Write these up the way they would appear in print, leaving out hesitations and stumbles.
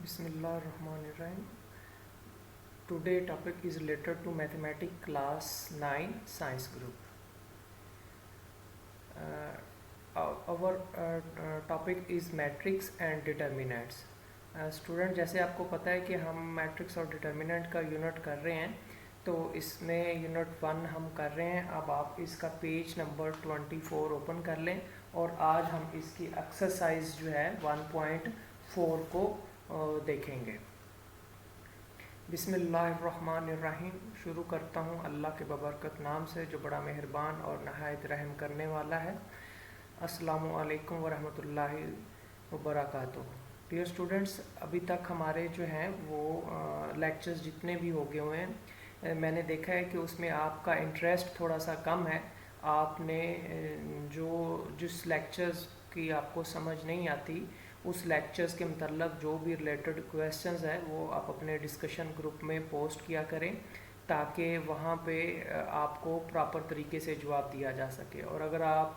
Bismillahirrahmanirrahim. Today topic is related to mathematics class 9 science group. Our topic is matrix and determinants. Student जैसे आपको पता है कि हम मैट्रिक्स और डिटर्मिनेंट का यूनिट कर रहे हैं, तो इसमें यूनिट 1 हम कर रहे हैं। अब आप इसका पेज नंबर 24 ओपन कर लें और आज हम इसकी एक्सरसाइज जो है 1.4 को देखेंगे। बिस्मिल्लाहिर्रहमानिर्रहीम। शुरू करता हूँ अल्लाह के बबरकत नाम से जो बड़ा मेहरबान और नहायत रहम करने वाला है। अस्सलामु अलैकुम वरहमतुल्लाहि वबरकातुहू। डियर स्टूडेंट्स, अभी तक हमारे जो हैं वो लेक्चर्स जितने भी हो गए हुए हैं, मैंने देखा है कि उसमें आपका इंटरेस्ट थोड़ा सा कम है। आपने जिस लेक्चर्स की आपको समझ नहीं आती, उस लेक्चर्स के मतलब जो भी रिलेटेड क्वेश्चंस हैं वो आप अपने डिस्कशन ग्रुप में पोस्ट किया करें, ताकि वहाँ पे आपको प्रॉपर तरीके से जवाब दिया जा सके। और अगर आप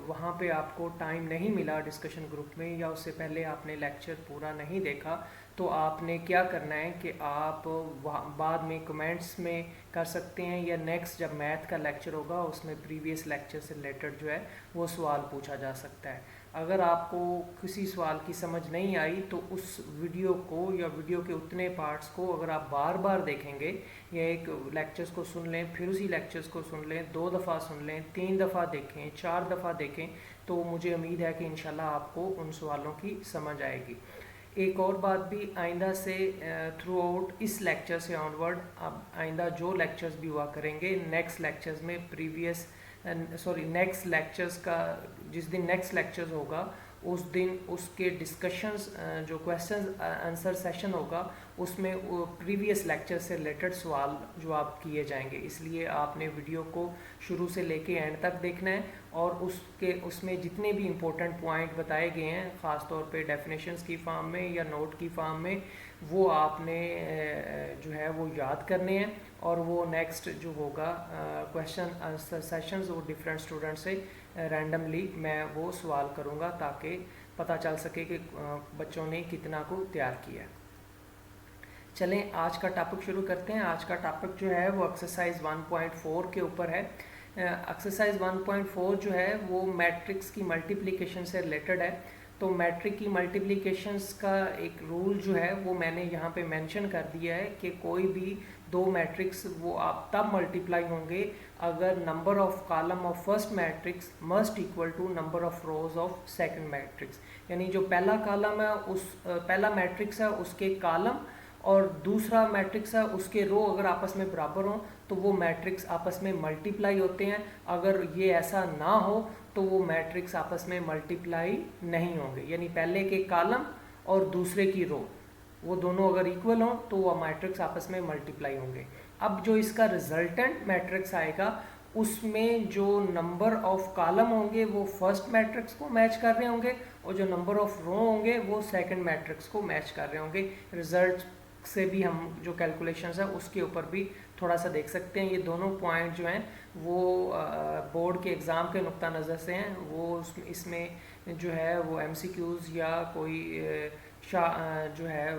वहाँ पे आपको टाइम नहीं मिला डिस्कशन ग्रुप में, या उससे पहले आपने लेक्चर पूरा नहीं देखा, तो आपने क्या करना है कि आप बाद में कमेंट्स में कर सकते हैं, या नेक्स्ट जब मैथ का लेक्चर होगा उसमें प्रीवियस लेक्चर से रिलेटेड जो है वो सवाल पूछा जा सकता है। अगर आपको किसी सवाल की समझ नहीं आई तो उस वीडियो को या वीडियो के उतने पार्ट्स को अगर आप बार बार देखेंगे, या एक लेक्चर्स को सुन लें, फिर उसी लेक्चर्स को सुन लें, 2 दफ़ा सुन लें, 3 दफ़ा देखें, 4 दफ़ा देखें, तो मुझे उम्मीद है कि इंशाल्लाह आपको उन सवालों की समझ आएगी। एक और बात भी, आइंदा से थ्रू आउट इस लेक्चर से ऑनवर्ड, अब आइंदा जो लेक्चर्स भी हुआ करेंगे, नेक्स्ट लेक्चर्स में नेक्स्ट लेक्चर्स का जिस दिन नेक्स्ट लेक्चर्स होगा उस दिन उसके डिस्कशंस, जो क्वेश्चन आंसर सेशन होगा, उसमें प्रीवियस लेक्चर से रिलेटेड सवाल जवाब किए जाएंगे। इसलिए आपने वीडियो को शुरू से लेके एंड तक देखना है, और उसमें जितने भी इम्पोर्टेंट पॉइंट बताए गए हैं, ख़ास तौर पे डेफिनेशंस की फॉर्म में या नोट की फॉर्म में, वो आपने जो है वो याद करने हैं। और वो नेक्स्ट जो होगा क्वेश्चन आंसर सेशंस, वो डिफरेंट स्टूडेंट से रैंडमली मैं वो सवाल करूँगा, ताकि पता चल सके कि बच्चों ने कितना को तैयार किया। चलें आज का टॉपिक शुरू करते हैं। आज का टॉपिक जो है वो एक्सरसाइज 1.4 के ऊपर है। एक्सरसाइज 1.4 जो है वो मैट्रिक्स की मल्टीप्लिकेशन से रिलेटेड है। तो मैट्रिक की मल्टीप्लिकेशंस का एक रूल जो है वो मैंने यहाँ पे मेंशन कर दिया है कि कोई भी 2 मैट्रिक्स वो आप तब मल्टीप्लाई होंगे अगर number of column of first matrix must equal to number of rows of second matrix. यानी जो पहला कॉलम है, उस पहला मैट्रिक्स है उसके कॉलम, और दूसरा मैट्रिक्स है उसके रो अगर आपस में बराबर हों तो वो मैट्रिक्स आपस में मल्टीप्लाई होते हैं। अगर ये ऐसा ना हो तो वो मैट्रिक्स आपस में मल्टीप्लाई नहीं होंगे। यानी पहले के कॉलम और दूसरे की रो, वो दोनों अगर इक्वल हों तो वो मैट्रिक्स आपस में मल्टीप्लाई होंगे। अब जो इसका रिजल्टेंट मैट्रिक्स आएगा, उसमें जो नंबर ऑफ कॉलम होंगे वो फर्स्ट मैट्रिक्स को मैच कर रहे होंगे, और जो नंबर ऑफ रो होंगे वो सेकंड मैट्रिक्स को मैच कर रहे होंगे। रिजल्ट से भी हम जो कैलकुलेशंस है उसके ऊपर भी थोड़ा सा देख सकते हैं। ये दोनों पॉइंट जो हैं वो बोर्ड के एग्ज़ाम के नुक्ता नज़र से हैं। वो इसमें जो है वो MCQs या कोई जो है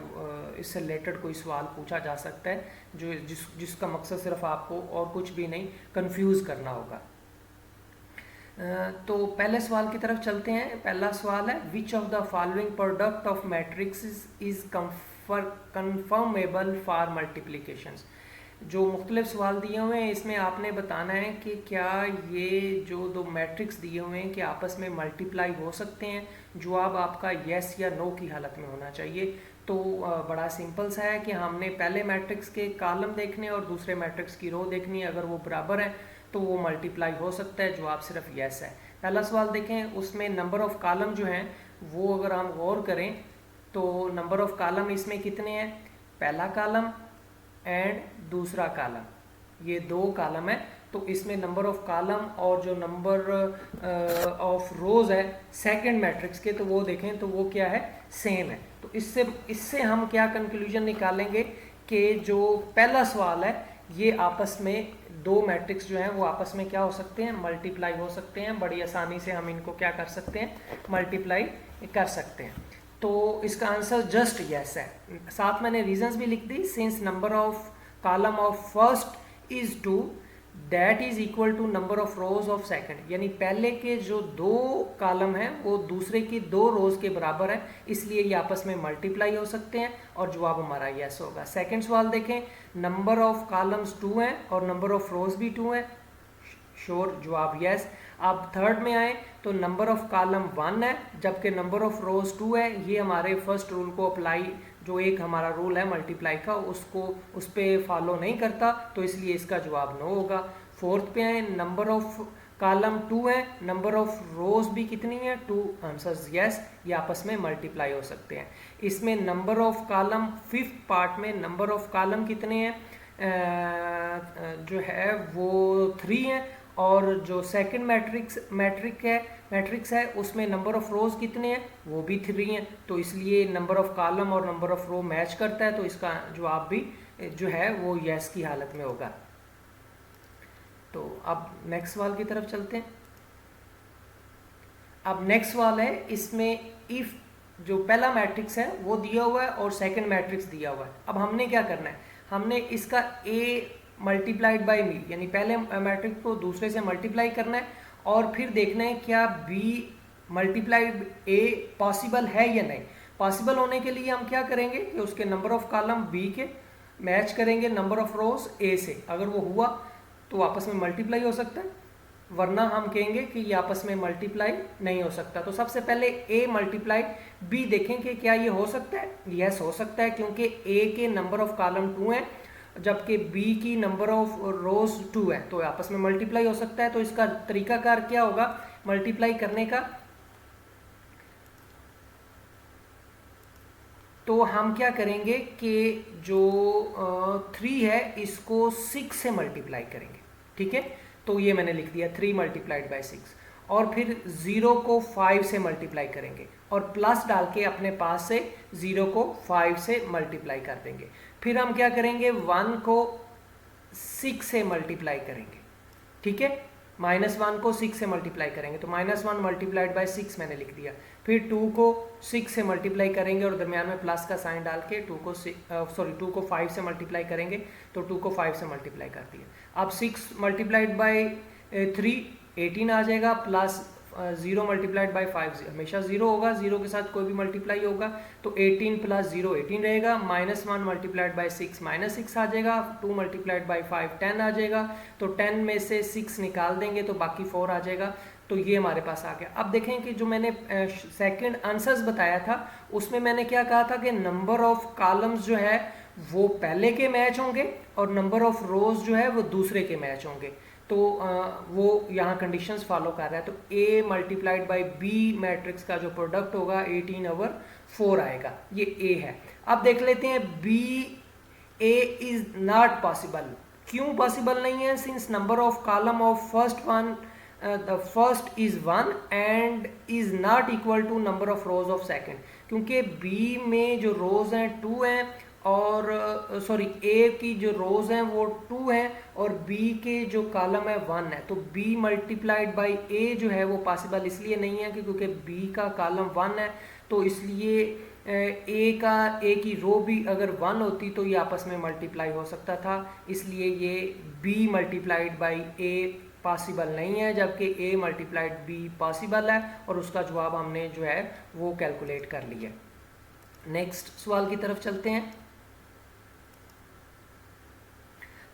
इससे रिलेटेड कोई सवाल पूछा जा सकता है, जिसका मकसद सिर्फ आपको और कुछ भी नहीं कंफ्यूज करना होगा। तो पहले सवाल की तरफ चलते हैं। पहला सवाल है, which of the following product of matrix is conformable for multiplications. जो मुख्तलिफ सवाल दिए हुए हैं, इसमें आपने बताना है कि क्या ये जो 2 मैट्रिक्स दिए हुए हैं कि आपस में मल्टीप्लाई हो सकते हैं। जवाब आपका येस या नो की हालत में होना चाहिए। तो बड़ा सिंपल सा है कि हमने पहले मैट्रिक्स के कॉलम देखने और दूसरे मैट्रिक्स की रो देखनी है। अगर वो बराबर है तो वो मल्टीप्लाई हो सकता है। जवाब सिर्फ येस है। पहला सवाल देखें, उसमें नंबर ऑफ कॉलम जो हैं वो अगर हम गौर करें तो नंबर ऑफ कॉलम इसमें कितने हैं, पहला कॉलम एंड दूसरा कॉलम, ये 2 कॉलम है। तो इसमें नंबर ऑफ कॉलम और जो नंबर ऑफ रोज है सेकंड मैट्रिक्स के, तो वो देखें तो वो क्या है, सेम है। तो इससे हम क्या कंक्लूजन निकालेंगे कि जो पहला सवाल है ये आपस में 2 मैट्रिक्स जो हैं वो आपस में क्या हो सकते हैं, मल्टीप्लाई हो सकते हैं। बड़ी आसानी से हम इनको क्या कर सकते हैं, मल्टीप्लाई कर सकते हैं। तो इसका आंसर जस्ट यस है। साथ मैंने रीजंस भी लिख दी। Since number of column of first is 2 that is equal to number of rows of second, यानी पहले के जो 2 कॉलम हैं वो दूसरे की 2 रोज के बराबर है, इसलिए ये आपस में मल्टीप्लाई हो सकते हैं और जवाब हमारा यस होगा। सेकंड सवाल देखें, नंबर ऑफ कॉलम्स 2 हैं और नंबर ऑफ रोज भी 2 हैं, श्योर जवाब यस। अब थर्ड में आए तो नंबर ऑफ कॉलम 1 है जबकि नंबर ऑफ रोज 2 है। ये हमारे फर्स्ट रूल को अप्लाई, जो एक हमारा रूल है मल्टीप्लाई का, उसको उस पर फॉलो नहीं करता, तो इसलिए इसका जवाब नो होगा। फोर्थ पे आए, नंबर ऑफ कॉलम 2 है, नंबर ऑफ रोज भी कितनी है 2, आंसर यस, ये आपस में मल्टीप्लाई हो सकते हैं। इसमें number of column fifth part में नंबर ऑफ कॉलम कितने हैं जो है वो 3 हैं, और जो सेकंड मैट्रिक्स है उसमें नंबर ऑफ रोज कितने हैं वो भी 3 हैं, तो इसलिए नंबर ऑफ कॉलम और नंबर ऑफ रो मैच करता है, तो इसका जवाब भी जो है वो यस की हालत में होगा। तो अब नेक्स्ट सवाल की तरफ चलते हैं। अब नेक्स्ट सवाल है, इसमें इफ जो पहला मैट्रिक्स है वो दिया हुआ है और सेकंड मैट्रिक्स दिया हुआ है। अब हमने क्या करना है, हमने इसका ए मल्टीप्लाइड बाय बी, यानी पहले मैट्रिक्स को दूसरे से मल्टीप्लाई करना है और फिर देखना है क्या बी मल्टीप्लाइड ए पॉसिबल है या नहीं। पॉसिबल होने के लिए हम क्या करेंगे कि उसके नंबर ऑफ कॉलम बी के मैच करेंगे नंबर ऑफ रोज ए से, अगर वो हुआ तो आपस में मल्टीप्लाई हो सकता है, वरना हम कहेंगे कि ये आपस में मल्टीप्लाई नहीं हो सकता। तो सबसे पहले ए मल्टीप्लाई बी देखें कि क्या ये हो सकता है। यस हो सकता है, क्योंकि ए के नंबर ऑफ कॉलम 2 हैं जबकि बी की नंबर ऑफ रोज 2 है, तो आपस में मल्टीप्लाई हो सकता है। तो इसका तरीकाकार क्या होगा मल्टीप्लाई करने का, तो हम क्या करेंगे कि जो 3 है इसको 6 से मल्टीप्लाई करेंगे, ठीक है। तो ये मैंने लिख दिया 3 मल्टीप्लाइड बाय 6, और फिर 0 को 5 से मल्टीप्लाई करेंगे और प्लस डाल के अपने पास से 0 को 5 से मल्टीप्लाई कर देंगे। फिर हम क्या करेंगे 1 को 6 से मल्टीप्लाई करेंगे, ठीक है। -1 को 6 से मल्टीप्लाई करेंगे, तो -1 मल्टीप्लाइड बाय 6 मैंने लिख दिया। फिर 2 को 6 से मल्टीप्लाई करेंगे और दरमियान में प्लस का साइन डाल के 2 को 5 से मल्टीप्लाई करेंगे, तो 2 को 5 से मल्टीप्लाई कर दिया। अब 6 मल्टीप्लाइड बाय 3 18 आ जाएगा, प्लस 0 मल्टीप्लाइड बाय 5 हमेशा 0 होगा, 0 के साथ कोई भी मल्टीप्लाई होगा, तो 18 प्लस 0 18 रहेगा। -1 मल्टीप्लाइड बाय 6 -6 आ जाएगा। 2 मल्टीप्लाइड बाय 5 10 आ जाएगा, तो 10 में से 6 निकाल देंगे तो बाकी 4 आ जाएगा। तो ये हमारे पास आ गया। अब देखें कि जो मैंने सेकंड आंसर्स बताया था उसमें मैंने क्या कहा था कि नंबर ऑफ कॉलम्स जो है वो पहले के मैच होंगे और नंबर ऑफ रोज जो है वो दूसरे के मैच होंगे, तो वो यहाँ कंडीशंस फॉलो कर रहा है। तो a multiplied by b matrix का जो प्रोडक्ट होगा 18/4 आएगा, ये a है। अब देख लेते हैं b a is not possible. क्यों पॉसिबल नहीं है? Since number of column of first one the first is 1 and is not equal to number of rows of second, क्योंकि b में जो रोज हैं 2 हैं और ए की जो रोज हैं वो 2 हैं और बी के जो कॉलम है 1 है, तो बी मल्टीप्लाइड बाय ए जो है वो पॉसिबल इसलिए नहीं है कि क्योंकि बी का कॉलम 1 है, तो इसलिए ए की रो भी अगर 1 होती तो ये आपस में मल्टीप्लाई हो सकता था, इसलिए ये B multiplied by A possible नहीं है, जबकि ए मल्टीप्लाइड बी पॉसिबल है और उसका जवाब हमने जो है वो कैलकुलेट कर लिया। नेक्स्ट सवाल की तरफ चलते हैं।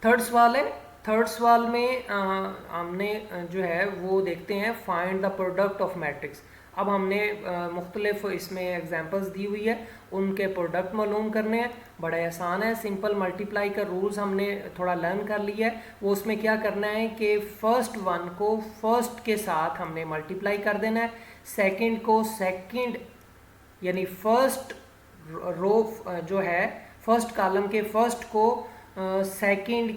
थर्ड सवाल है। थर्ड सवाल में हमने जो है वो देखते हैं find the product of matrix. अब हमने मुख्तलिफ इसमें एग्जांपल्स दी हुई है, उनके प्रोडक्ट मालूम करने हैं। बड़ा आसान है, सिंपल मल्टीप्लाई का रूल्स हमने थोड़ा लर्न कर लिया है। वो उसमें क्या करना है कि फर्स्ट वन को फर्स्ट के साथ हमने मल्टीप्लाई कर देना है, सेकंड को सेकंड यानी फर्स्ट रो जो है फर्स्ट कॉलम के फर्स्ट को सेकंड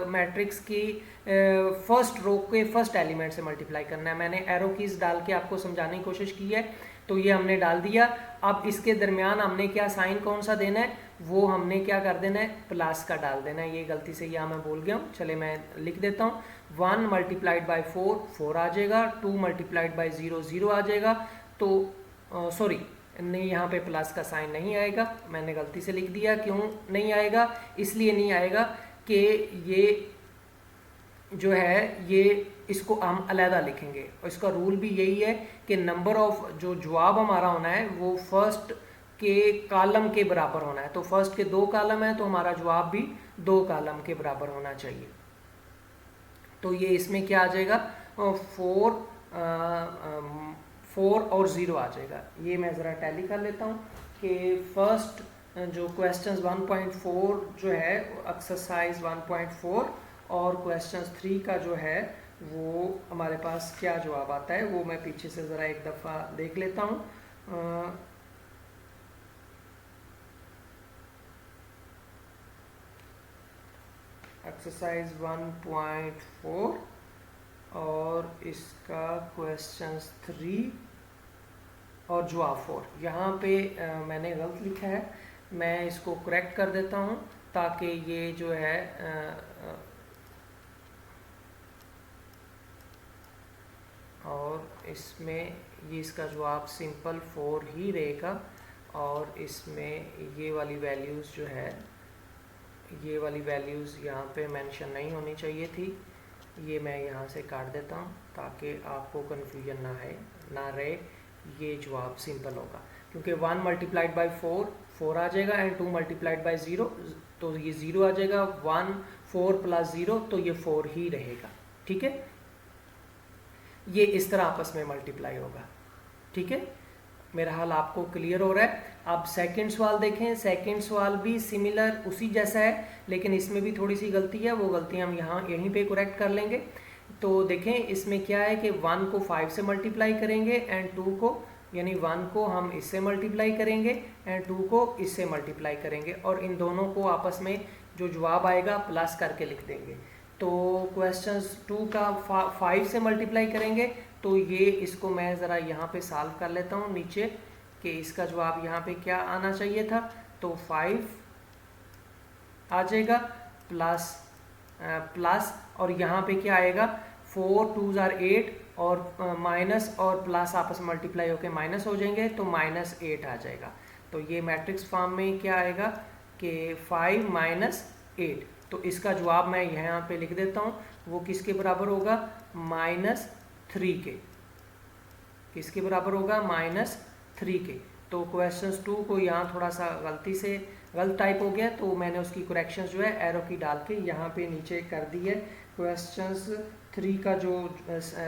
मैट्रिक्स की फर्स्ट रो के फर्स्ट एलिमेंट से मल्टीप्लाई करना है। मैंने एरो कीज डाल के आपको समझाने की कोशिश की है, तो ये हमने डाल दिया। अब इसके दरमियान हमने क्या साइन कौन सा देना है, वो हमने क्या कर देना है, प्लस का डाल देना है। ये गलती से यहाँ मैं भूल गया हूँ, चले मैं लिख देता हूँ। 1 मल्टीप्लाइड बाय 4 4 आ जाएगा, 2 मल्टीप्लाइड बाय 0 0 आ जाएगा, तो सॉरी नहीं, यहाँ पे प्लस का साइन नहीं आएगा, मैंने गलती से लिख दिया। क्यों नहीं आएगा? इसलिए नहीं आएगा कि ये जो है ये इसको हम अलहदा लिखेंगे, और इसका रूल भी यही है कि नंबर ऑफ जो जवाब हमारा होना है वो फर्स्ट के कॉलम के बराबर होना है। तो फर्स्ट के 2 कॉलम है तो हमारा जवाब भी 2 कॉलम के बराबर होना चाहिए। तो ये इसमें क्या आ जाएगा, 4 और 0 आ जाएगा। ये मैं ज़रा टैली कर लेता हूँ कि फर्स्ट जो क्वेश्चंस 1.4 जो है एक्सरसाइज 1.4 और क्वेश्चंस 3 का जो है वो हमारे पास क्या जवाब आता है, वो मैं पीछे से ज़रा एक दफ़ा देख लेता हूँ। एक्सरसाइज 1.4 और इसका क्वेश्चंस 3 और जवाब 4। यहाँ पे मैंने गलत लिखा है, मैं इसको करेक्ट कर देता हूँ ताकि ये जो है और इसमें ये इसका जवाब सिंपल 4 ही रहेगा, और इसमें ये वाली वैल्यूज़ जो है ये वाली वैल्यूज़ यहाँ पे मेंशन नहीं होनी चाहिए थी। ये मैं यहाँ से काट देता हूँ ताकि आपको कन्फ्यूजन ना रहे। ये जवाब सिंपल होगा क्योंकि 1 मल्टीप्लाइड बाई 4 आ जाएगा, एंड 2 मल्टीप्लाइड बाई 0 तो ये 0 आ जाएगा। 1 4 प्लस 0 तो ये 4 ही रहेगा। ठीक है, ये इस तरह आपस में मल्टीप्लाई होगा। ठीक है, मेरा हाल आपको क्लियर हो रहा है। अब सेकंड सवाल देखें। सेकंड सवाल भी सिमिलर उसी जैसा है, लेकिन इसमें भी थोड़ी सी गलती है, वो गलती हम यहीं पे करेक्ट कर लेंगे। तो देखें इसमें क्या है कि 1 को 5 से मल्टीप्लाई करेंगे एंड 2 को, यानी 1 को हम इससे मल्टीप्लाई करेंगे एंड 2 को इससे मल्टीप्लाई करेंगे, और इन दोनों को आपस में जो जवाब आएगा प्लस करके लिख देंगे। तो क्वेश्चन 2 का 5 से मल्टीप्लाई करेंगे, तो ये इसको मैं ज़रा यहाँ पे सॉल्व कर लेता हूँ नीचे कि इसका जवाब यहाँ पे क्या आना चाहिए था। तो 5 आ जाएगा प्लस और यहाँ पे क्या आएगा, 4 2 आर 8 और माइनस और प्लस आपस में मल्टीप्लाई होकर माइनस हो जाएंगे, तो -8 आ जाएगा। तो ये मैट्रिक्स फॉर्म में क्या आएगा कि 5 - 8। तो इसका जवाब मैं यहाँ पे लिख देता हूँ, वो किसके बराबर होगा, -3 के। किसके बराबर होगा, -3 के। तो क्वेश्चंस 2 को यहाँ थोड़ा सा गलती से गलत टाइप हो गया, तो मैंने उसकी करेक्शंस जो है एरो की डाल के यहाँ पे नीचे कर दी है। क्वेश्चंस 3 का जो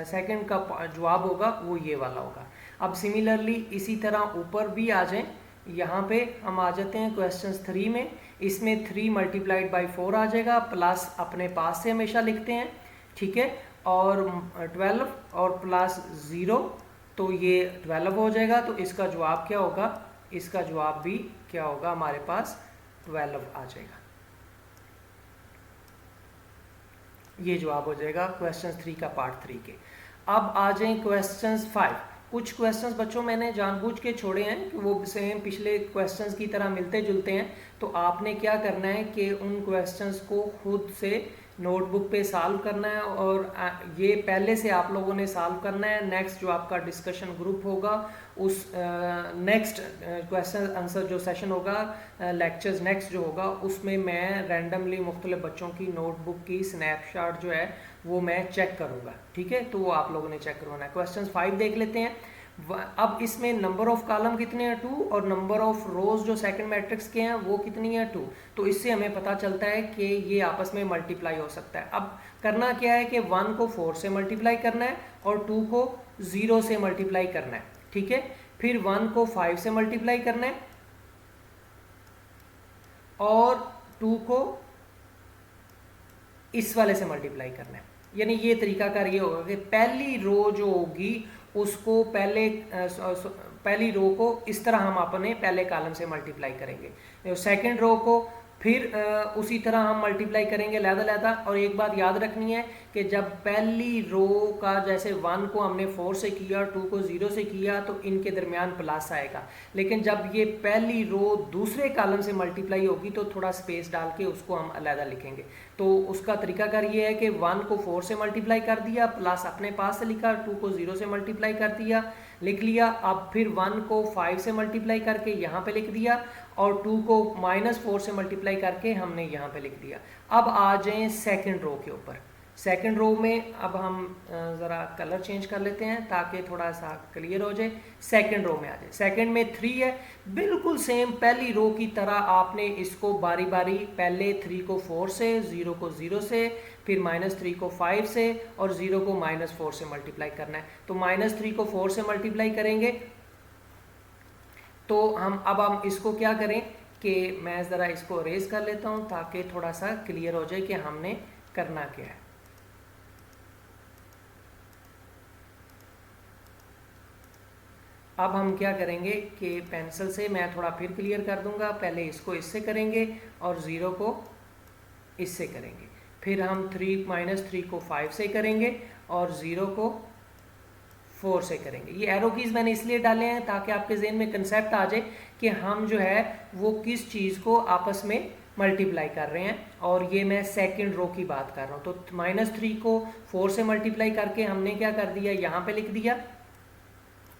सेकंड का जवाब होगा वो ये वाला होगा। अब सिमिलरली इसी तरह ऊपर भी आ जाएं, यहाँ पे हम आ जाते हैं क्वेश्चंस 3 में। इसमें 3 मल्टीप्लाइड बाई 4 आ जाएगा, प्लस अपने पास से हमेशा लिखते हैं। ठीक है, और 12 और प्लस 0 तो ये 12 हो जाएगा। तो इसका जवाब क्या होगा, इसका जवाब भी क्या होगा, हमारे पास 12 आ जाएगा। ये जवाब हो जाएगा क्वेश्चन 3 का पार्ट 3 के। अब आ जाए क्वेश्चन 5। कुछ क्वेश्चंस बच्चों मैंने जानबूझ के छोड़े हैं कि वो सेम पिछले क्वेश्चंस की तरह मिलते जुलते हैं। तो आपने क्या करना है कि उन क्वेश्चंस को खुद से नोटबुक पे सॉल्व करना है, और ये पहले से आप लोगों ने सॉल्व करना है। नेक्स्ट जो आपका डिस्कशन ग्रुप होगा, उस नेक्स्ट क्वेश्चन आंसर जो सेशन होगा, लेक्चर्स नेक्स्ट जो होगा, उसमें मैं रैंडमली मुख्तलिफ बच्चों की नोटबुक की स्नैपशॉट जो है वो मैं चेक करूँगा। ठीक है, तो वो आप लोगों ने चेक करवाना है। क्वेश्चन 5 देख लेते हैं। अब इसमें नंबर ऑफ कॉलम कितने हैं, 2, और नंबर ऑफ रोज जो सेकंड मैट्रिक्स के हैं वो कितनी है, 2। तो इससे हमें पता चलता है कि ये आपस में मल्टीप्लाई हो सकता है। अब करना क्या है कि 1 को 4 से मल्टीप्लाई करना है और 2 को 0 से मल्टीप्लाई करना है। ठीक है, फिर 1 को 5 से मल्टीप्लाई करना है और 2 को इस वाले से मल्टीप्लाई करना है। यानी ये तरीकाकार ये होगा कि पहली रो जो होगी उसको पहली रो को इस तरह हम अपने पहले कॉलम से मल्टीप्लाई करेंगे, सेकंड रो को फिर उसी तरह हम मल्टीप्लाई करेंगे लहदा। और एक बात याद रखनी है कि जब पहली रो का जैसे 1 को हमने 4 से किया, 2 को 0 से किया, तो इनके दरमियान प्लस आएगा। लेकिन जब ये पहली रो दूसरे कॉलम से मल्टीप्लाई होगी तो थोड़ा स्पेस डाल के उसको हम अलहदा लिखेंगे। तो उसका तरीकाकार ये है कि 1 को 4 से मल्टीप्लाई कर दिया, प्लस अपने पास से लिखा, 2 को 0 से मल्टीप्लाई कर दिया, लिख लिया। अब फिर 1 को 5 से मल्टीप्लाई करके यहाँ पे लिख दिया, और 2 को -4 से मल्टीप्लाई करके हमने यहाँ पे लिख दिया। अब आ जाएं सेकंड रो के ऊपर। सेकंड रो में अब हम ज़रा कलर चेंज कर लेते हैं ताकि थोड़ा सा क्लियर हो जाए। सेकंड रो में आ जाए। सेकंड में 3 है, बिल्कुल सेम पहली रो की तरह आपने इसको बारी बारी पहले 3 को 4 से, 0 को 0 से, फिर -3 को 5 से और 0 को -4 से मल्टीप्लाई करना है। तो -3 को 4 से मल्टीप्लाई करेंगे तो हम इसको क्या करें कि मैं ज़रा इसको अरेज कर लेता हूँ ताकि थोड़ा सा क्लियर हो जाए कि हमने करना क्या है। अब हम क्या करेंगे कि पेंसिल से मैं थोड़ा फिर क्लियर कर दूंगा। पहले इसको इससे करेंगे और 0 को इससे करेंगे, फिर हम -3 को 5 से करेंगे और 0 को 4 से करेंगे। ये एरो कीज मैंने इसलिए डाले हैं ताकि आपके जहन में कंसेप्ट आ जाए कि हम जो है वो किस चीज़ को आपस में मल्टीप्लाई कर रहे हैं। और ये मैं सेकंड रो की बात कर रहा हूँ। तो -3 को 4 से मल्टीप्लाई करके हमने क्या कर दिया, यहाँ पे लिख दिया,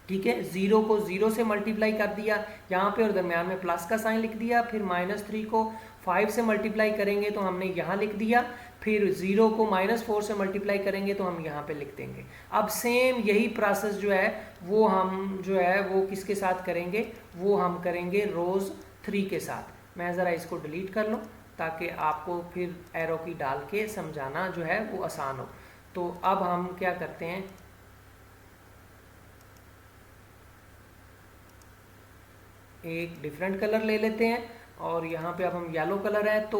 ठीक है। 0 को 0 से मल्टीप्लाई कर दिया यहाँ पे और दरमियान में प्लस का साइन लिख दिया। फिर -3 को 5 से मल्टीप्लाई करेंगे तो हमने यहाँ लिख दिया। फिर 0 को -4 से मल्टीप्लाई करेंगे तो हम यहाँ पे लिख देंगे। अब सेम यही प्रोसेस जो है वो हम जो है वो किसके साथ करेंगे, वो हम करेंगे रोज़ 3 के साथ। मैं ज़रा इसको डिलीट कर लूँ ताकि आपको फिर एरो की डाल के समझाना जो है वो आसान हो। तो अब हम क्या करते हैं, एक डिफरेंट कलर ले लेते हैं और यहाँ पे अब हम येलो कलर है तो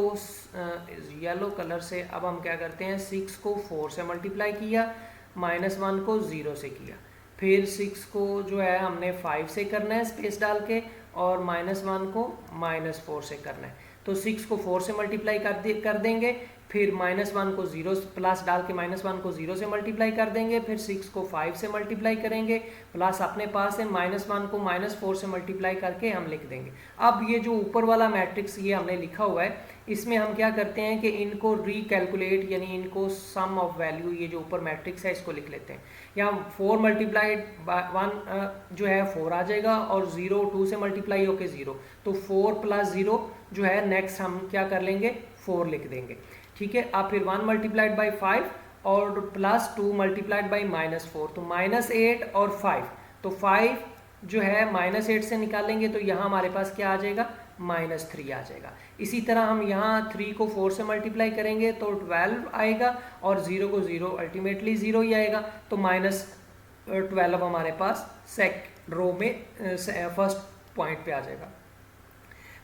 येलो कलर से अब हम क्या करते हैं, 6 को 4 से मल्टीप्लाई किया, -1 को 0 से किया, फिर 6 को जो है हमने 5 से करना है स्पेस डाल के, और -1 को -4 से करना है। तो 6 को 4 से मल्टीप्लाई कर देंगे, फिर -1 को 0 प्लस डाल के -1 को 0 से मल्टीप्लाई कर देंगे, फिर 6 को 5 से मल्टीप्लाई करेंगे, प्लस अपने पास है -1 को -4 से मल्टीप्लाई करके हम लिख देंगे। अब ये जो ऊपर वाला मैट्रिक्स ये हमने लिखा हुआ है, इसमें हम क्या करते हैं कि इनको रिकैलकुलेट यानी इनको सम ऑफ वैल्यू, ये जो ऊपर मैट्रिक्स है इसको लिख लेते हैं। यहाँ 4 मल्टीप्लाइड 1 जो है 4 आ जाएगा और 0 2 से मल्टीप्लाई होके 0, तो 4 + 0 जो है नेक्स्ट हम क्या कर लेंगे 4 लिख देंगे, ठीक है। अब फिर 1 × 5 और +2 × -4, तो -8 और 5, तो 5 जो है -8 से निकालेंगे तो यहाँ हमारे पास क्या आ जाएगा, -3 आ जाएगा। इसी तरह हम यहाँ 3 को 4 से मल्टीप्लाई करेंगे तो 12 आएगा और 0 को 0 अल्टीमेटली 0 ही आएगा, तो -12 हमारे पास सेकंड रो में फर्स्ट पॉइंट पे आ जाएगा।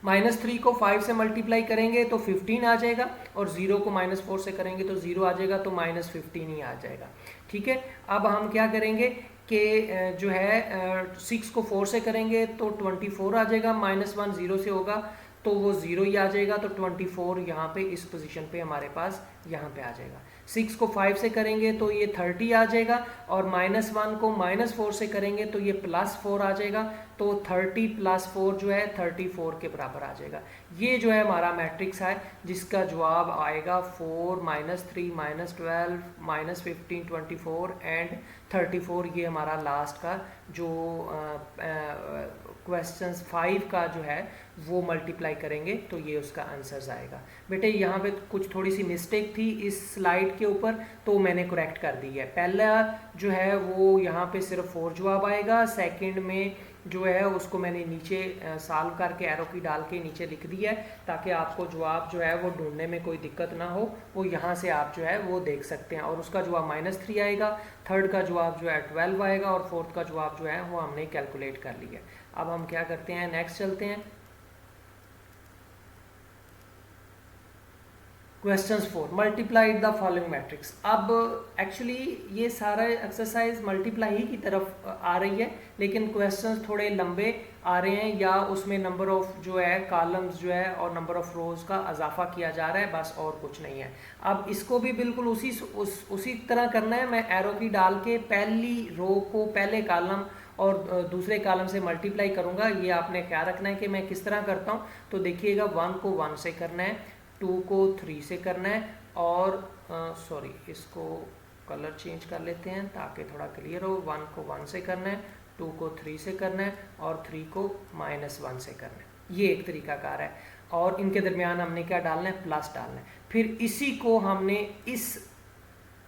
-3 को 5 से मल्टीप्लाई करेंगे तो 15 आ जाएगा और 0 को -4 से करेंगे तो 0 आ जाएगा, तो -15 ही आ जाएगा, ठीक है। अब हम क्या करेंगे कि जो है 6 को 4 से करेंगे तो 24 आ जाएगा, -1 0 से होगा तो वो 0 ही आ जाएगा, तो 24 यहाँ पे इस पोजीशन पे हमारे पास यहाँ पे आ जाएगा। 6 को 5 से करेंगे तो ये 30 आ जाएगा और -1 को -4 से करेंगे तो ये +4 आ जाएगा, तो 30 + 4 जो है 34 के बराबर आ जाएगा। ये जो है हमारा मैट्रिक्स है जिसका जवाब आएगा 4 -3 -12 -15 24 एंड 34। ये हमारा लास्ट का जो क्वेश्चन 5 का जो है वो मल्टीप्लाई करेंगे तो ये उसका आंसर्स आएगा। बेटे यहाँ पे कुछ थोड़ी सी मिस्टेक थी इस स्लाइड के ऊपर, तो मैंने करेक्ट कर दी है। पहला जो है वो यहाँ पे सिर्फ 4 जवाब आएगा, सेकंड में जो है उसको मैंने नीचे सॉल्व करके एरो की डाल के नीचे लिख दिया है ताकि आपको जवाब जो है वो ढूंढने में कोई दिक्कत ना हो, वो यहाँ से आप जो है वो देख सकते हैं। और उसका जवाब -3 आएगा, थर्ड का जवाब जो है 12 आएगा और फोर्थ का जवाब जो है वो हमने कैलकुलेट कर लिया। अब हम क्या करते हैं, नेक्स्ट चलते हैं। Questions 4 multiplied the following matrix. अब एक्चुअली ये सारा एक्सरसाइज मल्टीप्लाई ही की तरफ आ रही है, लेकिन क्वेश्चंस थोड़े लंबे आ रहे हैं या उसमें नंबर ऑफ जो है कॉलम्स जो है और नंबर ऑफ रोज का इजाफा किया जा रहा है, बस और कुछ नहीं है। अब इसको भी बिल्कुल उसी तरह करना है। मैं एरो की डाल के पहली रो को पहले कॉलम और दूसरे कॉलम से मल्टीप्लाई करूंगा। ये आपने ख्याल रखना है कि मैं किस तरह करता हूँ। तो देखिएगा 1 को 1 से करना है, 2 को 3 से करना है और सॉरी इसको कलर चेंज कर लेते हैं ताकि थोड़ा क्लियर हो। 1 को 1 से करना है, 2 को 3 से करना है और 3 को -1 से करना है। ये एक तरीकाकार है और इनके दरमियान हमने क्या डालना है, प्लस डालना है। फिर इसी को हमने इस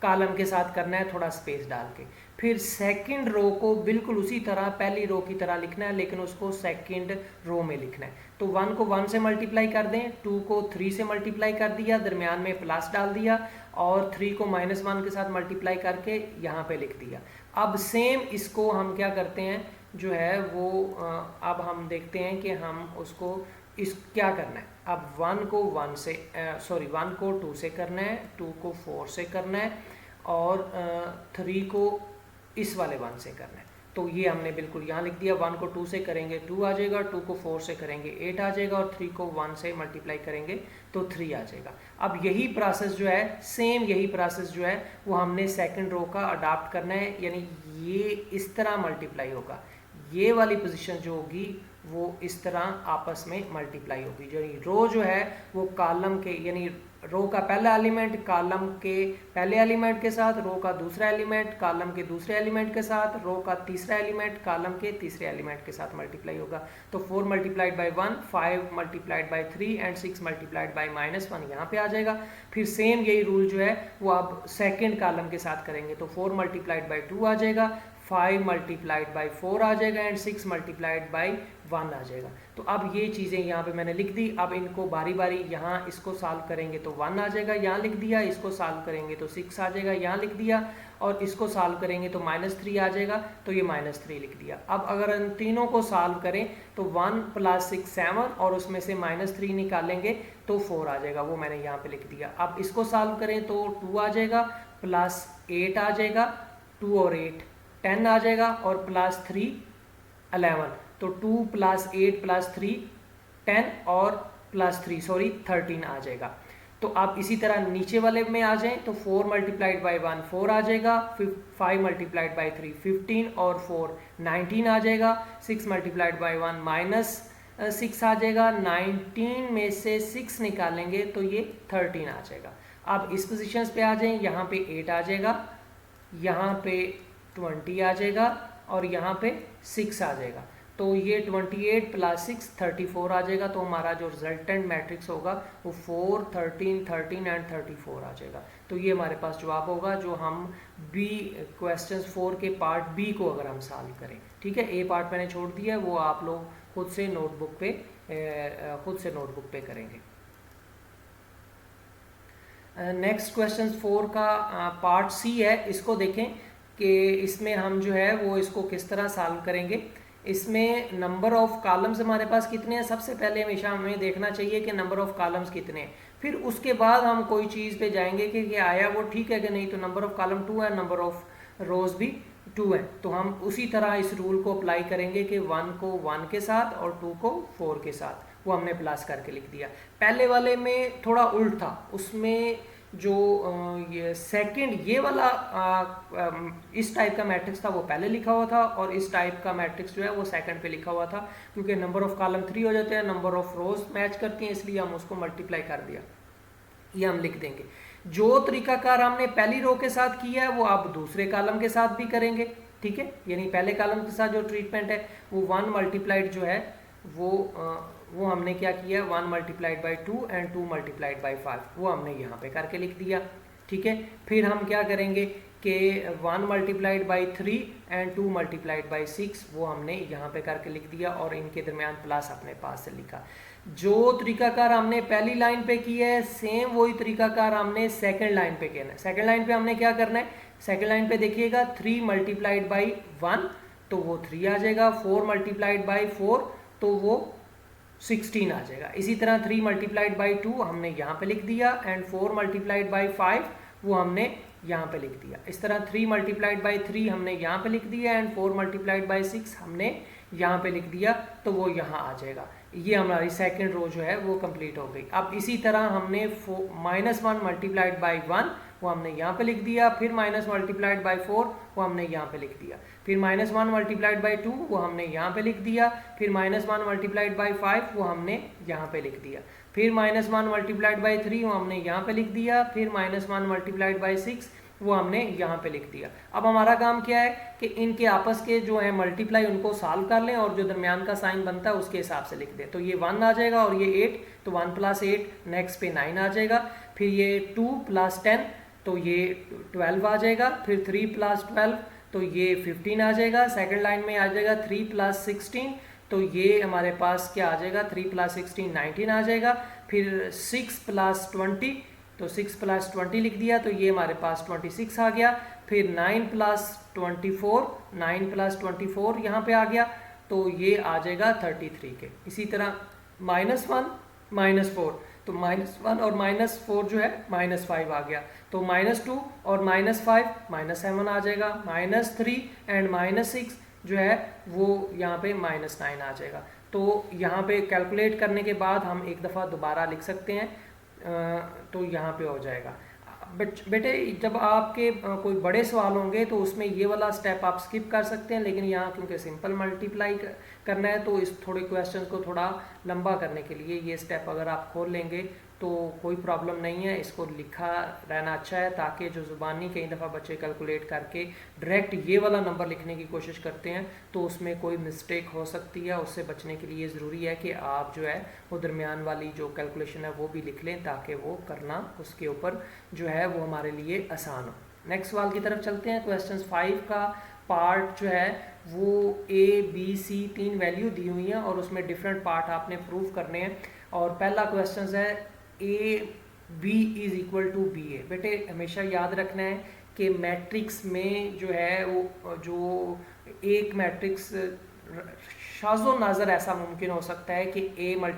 कॉलम के साथ करना है थोड़ा स्पेस डाल के। फिर सेकंड रो को बिल्कुल उसी तरह पहली रो की तरह लिखना है, लेकिन उसको सेकंड रो में लिखना है। तो 1 को 1 से मल्टीप्लाई कर दें, 2 को 3 से मल्टीप्लाई कर दिया, दरमियान में प्लस डाल दिया और 3 को -1 के साथ मल्टीप्लाई करके यहाँ पे लिख दिया। अब सेम इसको हम क्या करते हैं जो है वो अब हम देखते हैं कि हम उसको क्या करना है। अब 1 को 1 से 1 को 2 से करना है, 2 को 4 से करना है और 3 को इस वाले 1 से करना है। तो ये हमने बिल्कुल यहाँ लिख दिया। 1 को 2 से करेंगे 2 आ जाएगा, 2 को 4 से करेंगे 8 आ जाएगा और 3 को 1 से मल्टीप्लाई करेंगे तो 3 आ जाएगा। अब यही प्रोसेस जो है सेम यही प्रोसेस जो है वो हमने सेकंड रो का अडॉप्ट करना है, यानी ये इस तरह मल्टीप्लाई होगा। ये वाली पोजीशन जो होगी वो इस तरह आपस में मल्टीप्लाई होगी। यानी रो जो है वो कॉलम के यानी रो का पहला एलिमेंट कॉलम के पहले एलिमेंट के साथ, रो का दूसरा एलिमेंट कॉलम के दूसरे एलिमेंट के साथ, रो का तीसरा एलिमेंट कॉलम के तीसरे एलिमेंट के साथ मल्टीप्लाई होगा। तो 4 multiplied by 1, 5 multiplied by 3 and 6 multiplied by -1 यहाँ पे आ जाएगा। फिर सेम यही रूल जो है वो अब सेकेंड कॉलम के साथ करेंगे तो 4 मल्टीप्लाइड बाई 2 आ जाएगा, 5 मल्टीप्लाइड बाई 4 आ जाएगा एंड 6 मल्टीप्लाइड बाई 1 आ जाएगा। तो अब ये चीज़ें यहाँ पे मैंने लिख दी। अब इनको बारी बारी यहाँ इसको सॉल्व करेंगे तो 1 आ जाएगा, यहाँ लिख दिया। इसको सॉल्व करेंगे तो 6 आ जाएगा, यहाँ लिख दिया। और इसको सॉल्व करेंगे तो -3 आ जाएगा, तो ये -3 लिख दिया। अब अगर इन तीनों को सॉल्व करें तो 1 + 6 7 और उसमें से -3 निकालेंगे तो 4 आ जाएगा, वो मैंने यहाँ पे लिख दिया। अब इसको सॉल्व करें तो 2 आ जाएगा, +8 आ जाएगा, 2 और 8 10 आ जाएगा और +3 11। तो 2 + 8 + 3 10 और +3 13 आ जाएगा। तो आप इसी तरह नीचे वाले में आ जाएं तो 4 मल्टीप्लाइड बाई 1 4 आ जाएगा, 5 मल्टीप्लाइड बाई 3 15 और 4 19 आ जाएगा, 6 मल्टीप्लाइड बाई 1 -6 आ जाएगा, 19 में से 6 निकालेंगे तो ये 13 आ जाएगा। अब इस पोजीशंस पे आ जाएं, यहाँ पे 8 आ जाएगा, यहाँ पे 20 आ जाएगा और यहाँ पे 6 आ जाएगा। तो ये 28 + 6 34 आ जाएगा। तो हमारा जो रिजल्टेंट मैट्रिक्स होगा वो 4 13 13 एंड 34 आ जाएगा। तो ये हमारे पास जवाब होगा जो हम बी क्वेश्चंस 4 के पार्ट बी को अगर हम सॉल्व करें। ठीक है, ए पार्ट मैंने छोड़ दिया है, वो आप लोग खुद से नोटबुक पे करेंगे। नेक्स्ट क्वेश्चन 4 का पार्ट सी है, इसको देखें कि इसमें हम जो है वो इसको किस तरह सॉल्व करेंगे। इसमें नंबर ऑफ कॉलम्स हमारे पास कितने हैं, सबसे पहले हमेशा हमें देखना चाहिए कि नंबर ऑफ कॉलम्स कितने हैं। फिर उसके बाद हम कोई चीज़ पे जाएंगे कि ये आया वो ठीक है कि नहीं। तो नंबर ऑफ कॉलम 2 है, नंबर ऑफ रोज भी 2 है। तो हम उसी तरह इस रूल को अप्लाई करेंगे कि 1 को 1 के साथ और 2 को 4 के साथ, वो हमने प्लस करके लिख दिया। पहले वाले में थोड़ा उल्ट था, उसमें जो ये सेकंड ये वाला इस टाइप का मैट्रिक्स था वो पहले लिखा हुआ था और इस टाइप का मैट्रिक्स जो है वो सेकंड पे लिखा हुआ था, क्योंकि नंबर ऑफ कॉलम 3 हो जाते हैं, नंबर ऑफ रोज मैच करती हैं, इसलिए हम उसको मल्टीप्लाई कर दिया। ये हम लिख देंगे। जो तरीकाकार हमने पहली रो के साथ किया है वो आप दूसरे कॉलम के साथ भी करेंगे। ठीक है, यानी पहले कॉलम के साथ जो ट्रीटमेंट है वो 1 मल्टीप्लाइड जो है वो हमने क्या किया, 1 multiplied by 2 and 2 multiplied by 5, वो हमने यहाँ पे करके लिख दिया। ठीक है, फिर हम क्या करेंगे कि 1 multiplied by 3 and 2 multiplied by 6, वो हमने यहाँ पे करके लिख दिया और इनके दरमियान प्लस अपने पास से लिखा। जो तरीकाकार हमने पहली लाइन पे किया है सेम वही तरीकाकार हमने सेकंड लाइन पे किया है। सेकंड लाइन पे हमने क्या करना है, सेकंड लाइन पे देखिएगा 3 मल्टीप्लाइड बाई 1 तो वो 3 आ जाएगा, 4 मल्टीप्लाइड बाई 4 तो वो 16 आ जाएगा। इसी तरह 3 मल्टीप्लाइड बाई 2 हमने यहाँ पे लिख दिया एंड 4 मल्टीप्लाइड बाई 5 वो हमने यहाँ पे लिख दिया। इस तरह 3 मल्टीप्लाइड बाई 3 हमने यहाँ पे लिख दिया एंड 4 मल्टीप्लाइड बाई 6 हमने यहाँ पे लिख दिया, तो वो यहाँ आ जाएगा। ये हमारी सेकंड रो जो है वो कंप्लीट हो गई। अब इसी तरह हमने -1 मल्टीप्लाइड बाई 1 वो हमने यहाँ पे लिख दिया, फिर माइनस मल्टीप्लाइड बाई 4 वो हमने यहाँ पे लिख दिया, फिर -1 मल्टीप्लाइड बाई 2 वो हमने यहाँ पे लिख दिया, फिर -1 मल्टीप्लाइड बाई 5 वो हमने यहाँ पे लिख दिया, फिर -1 मल्टीप्लाइड बाई 3 वो हमने यहाँ पे लिख दिया, फिर -1 मल्टीप्लाइड बाई 6 वो हमने यहाँ पे लिख दिया। अब हमारा काम क्या है कि इनके आपस के जो है मल्टीप्लाई उनको सॉल्व कर लें और जो दरमियान का साइन बनता है उसके हिसाब से लिख दें। तो ये 1 आ जाएगा और ये 8, तो 1 + 8 नेक्स्ट पे 9 आ जाएगा, फिर ये 2 + 10 तो ये 12 आ जाएगा, फिर 3 + 12 तो ये 15 आ जाएगा। सेकंड लाइन में आ जाएगा 3 + 16 तो ये हमारे पास क्या आ जाएगा, 3 + 16 19 आ जाएगा, फिर 6 + 20 तो 6 + 20 लिख दिया तो ये हमारे पास 26 आ गया, फिर 9 + 24 9 + 24 यहाँ पे आ गया तो ये आ जाएगा 33 के। इसी तरह -1 -4 तो -1 और -4 जो है -5 आ गया, तो -2 और -5 -7 आ जाएगा, -3 एंड -6 जो है वो यहाँ पे -9 आ जाएगा। तो यहाँ पे कैलकुलेट करने के बाद हम एक दफ़ा दोबारा लिख सकते हैं, तो यहाँ पे हो जाएगा। बेटे जब आपके कोई बड़े सवाल होंगे तो उसमें ये वाला स्टेप आप स्किप कर सकते हैं, लेकिन यहाँ क्योंकि सिंपल मल्टीप्लाई करना है तो इस थोड़े क्वेश्चन को थोड़ा लंबा करने के लिए ये स्टेप अगर आप खोल लेंगे तो कोई प्रॉब्लम नहीं है। इसको लिखा रहना अच्छा है ताकि जो ज़ुबानी कई दफ़ा बच्चे कैलकुलेट करके डायरेक्ट ये वाला नंबर लिखने की कोशिश करते हैं तो उसमें कोई मिस्टेक हो सकती है। उससे बचने के लिए ज़रूरी है कि आप जो है वो दरमियान वाली जो कैलकुलेशन है वो भी लिख लें ताकि वो करना उसके ऊपर जो है वो हमारे लिए आसान हो। नेक्स्ट सवाल की तरफ चलते हैं। क्वेश्चन 5 का पार्ट जो है वो A, B, C 3 वैल्यू दी हुई हैं और उसमें डिफरेंट पार्ट आपने प्रूव करने हैं। और पहला क्वेश्चन है AB = BA। बेटे हमेशा याद रखना है कि मैट्रिक्स में जो है वो जो एक मैट्रिक्स शाज़ो नाज़र ऐसा मुमकिन हो सकता है कि A ×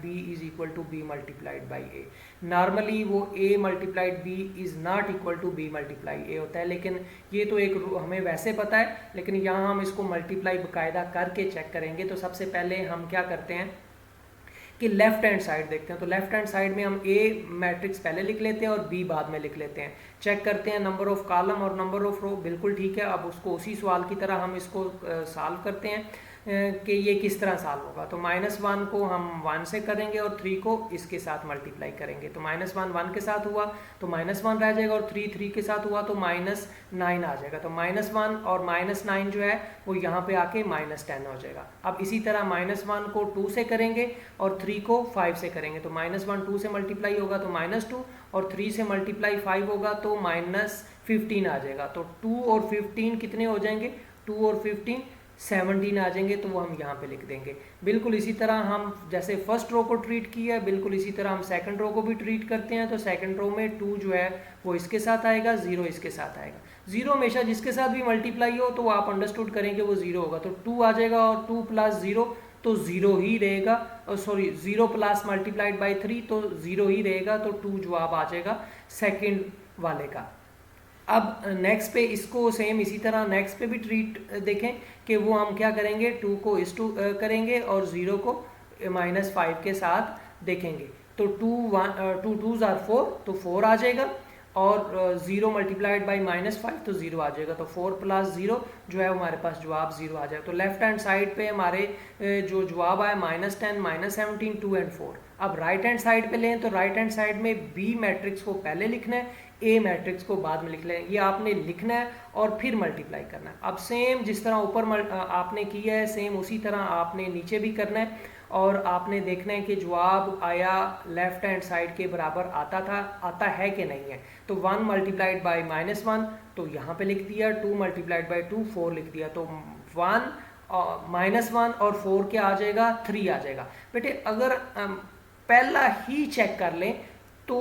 B = B × A। Normally वो A × B is not equal to B × A होता है, लेकिन ये तो एक हमें वैसे पता है, लेकिन यहाँ हम इसको मल्टीप्लाई बाकायदा करके चेक करेंगे। तो सबसे पहले हम क्या करते हैं कि लेफ्ट हैंड साइड देखते हैं। तो लेफ्ट हैंड साइड में हम A मैट्रिक्स पहले लिख लेते हैं और B बाद में लिख लेते हैं। चेक करते हैं नंबर ऑफ कॉलम और नंबर ऑफ रो, बिल्कुल ठीक है। अब उसको उसी सवाल की तरह हम इसको सॉल्व करते हैं कि ये किस तरह सॉल्व होगा। तो -1 को हम 1 से करेंगे और 3 को इसके साथ मल्टीप्लाई करेंगे। तो -1 1 के साथ हुआ तो -1 रह जाएगा और 3 3 के साथ हुआ तो -9 आ जाएगा। तो -1 और -9 जो है वो यहाँ पे आके -10 हो जाएगा। अब इसी तरह -1 को 2 से करेंगे और 3 को 5 से करेंगे। तो -1 2 से मल्टीप्लाई होगा तो -2 और 3 से मल्टीप्लाई 5 होगा तो -15 आ जाएगा। तो 2 और 15 कितने हो जाएंगे, 2 और 15 17 आ जाएंगे, तो वो हम यहाँ पे लिख देंगे। बिल्कुल इसी तरह हम जैसे फर्स्ट रो को ट्रीट किया है बिल्कुल इसी तरह हम सेकंड रो को भी ट्रीट करते हैं। तो सेकंड रो में 2 जो है वो इसके साथ आएगा, 0 इसके साथ आएगा। 0 हमेशा जिसके साथ भी मल्टीप्लाई हो तो आप अंडरस्टूड करेंगे वो 0 होगा। तो 2 आ जाएगा और 2 + 0 तो 0 ही रहेगा, सॉरी 0 + मल्टीप्लाइड बाई 3 तो 0 ही रहेगा। तो 2 जवाब आ जाएगा सेकेंड वाले का। अब नेक्स्ट पे इसको सेम इसी तरह नेक्स्ट पे भी ट्रीट देखें कि वो हम क्या करेंगे, 2 को इस 2 करेंगे और 0 को -5 के साथ देखेंगे। तो 2 2s are 4 तो 4 आ जाएगा और 0 मल्टीप्लाइड बाई -5 तो 0 आ जाएगा। तो 4 + 0 जो है हमारे पास जवाब 0 आ जाएगा। तो लेफ्ट हैंड साइड पे हमारे जो जवाब आए -10 -17 2 और 4। अब राइट हैंड साइड पे लें तो राइट हैंड साइड में B मैट्रिक्स को पहले लिखना है, A मैट्रिक्स को बाद में लिख लें। ये आपने लिखना है और फिर मल्टीप्लाई करना है। अब सेम जिस तरह ऊपर आपने किया है सेम उसी तरह आपने नीचे भी करना है और आपने देखना है कि जवाब आया लेफ्ट हैंड साइड के बराबर आता है कि नहीं है। तो 1 मल्टीप्लाइड बाई -1 तो यहाँ पे लिख दिया, 2 मल्टीप्लाइड बाई 2 4 लिख दिया। तो 1 -1 और 4 क्या आ जाएगा, 3 आ जाएगा। बेटे अगर पहला ही चेक कर लें तो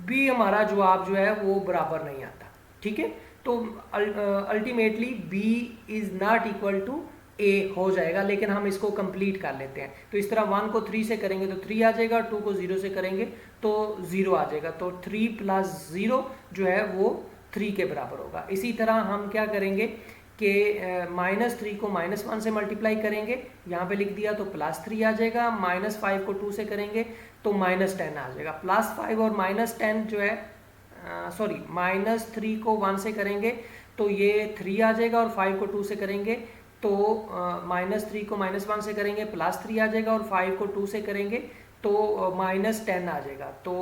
भी हमारा जवाब जो है वो बराबर नहीं आता, ठीक है। तो ultimately B is not equal to A हो जाएगा, लेकिन हम इसको कंप्लीट कर लेते हैं। तो इस तरह 1 को 3 से करेंगे तो 3 आ जाएगा, 2 को 0 से करेंगे तो 0 आ जाएगा। तो 3 + 0 जो है वो 3 के बराबर होगा। इसी तरह हम क्या करेंगे कि -3 को -1 से मल्टीप्लाई करेंगे, यहाँ पे लिख दिया तो +3 आ जाएगा। -5 को 2 से करेंगे तो -10 आ जाएगा। +5 और -10 जो है सॉरी -3 को 1 से करेंगे तो ये 3 आ जाएगा, और 5 को 2 से करेंगे तो -3 को -1 से करेंगे +3 आ जाएगा, और 5 को 2 से करेंगे तो -10 आ जाएगा। तो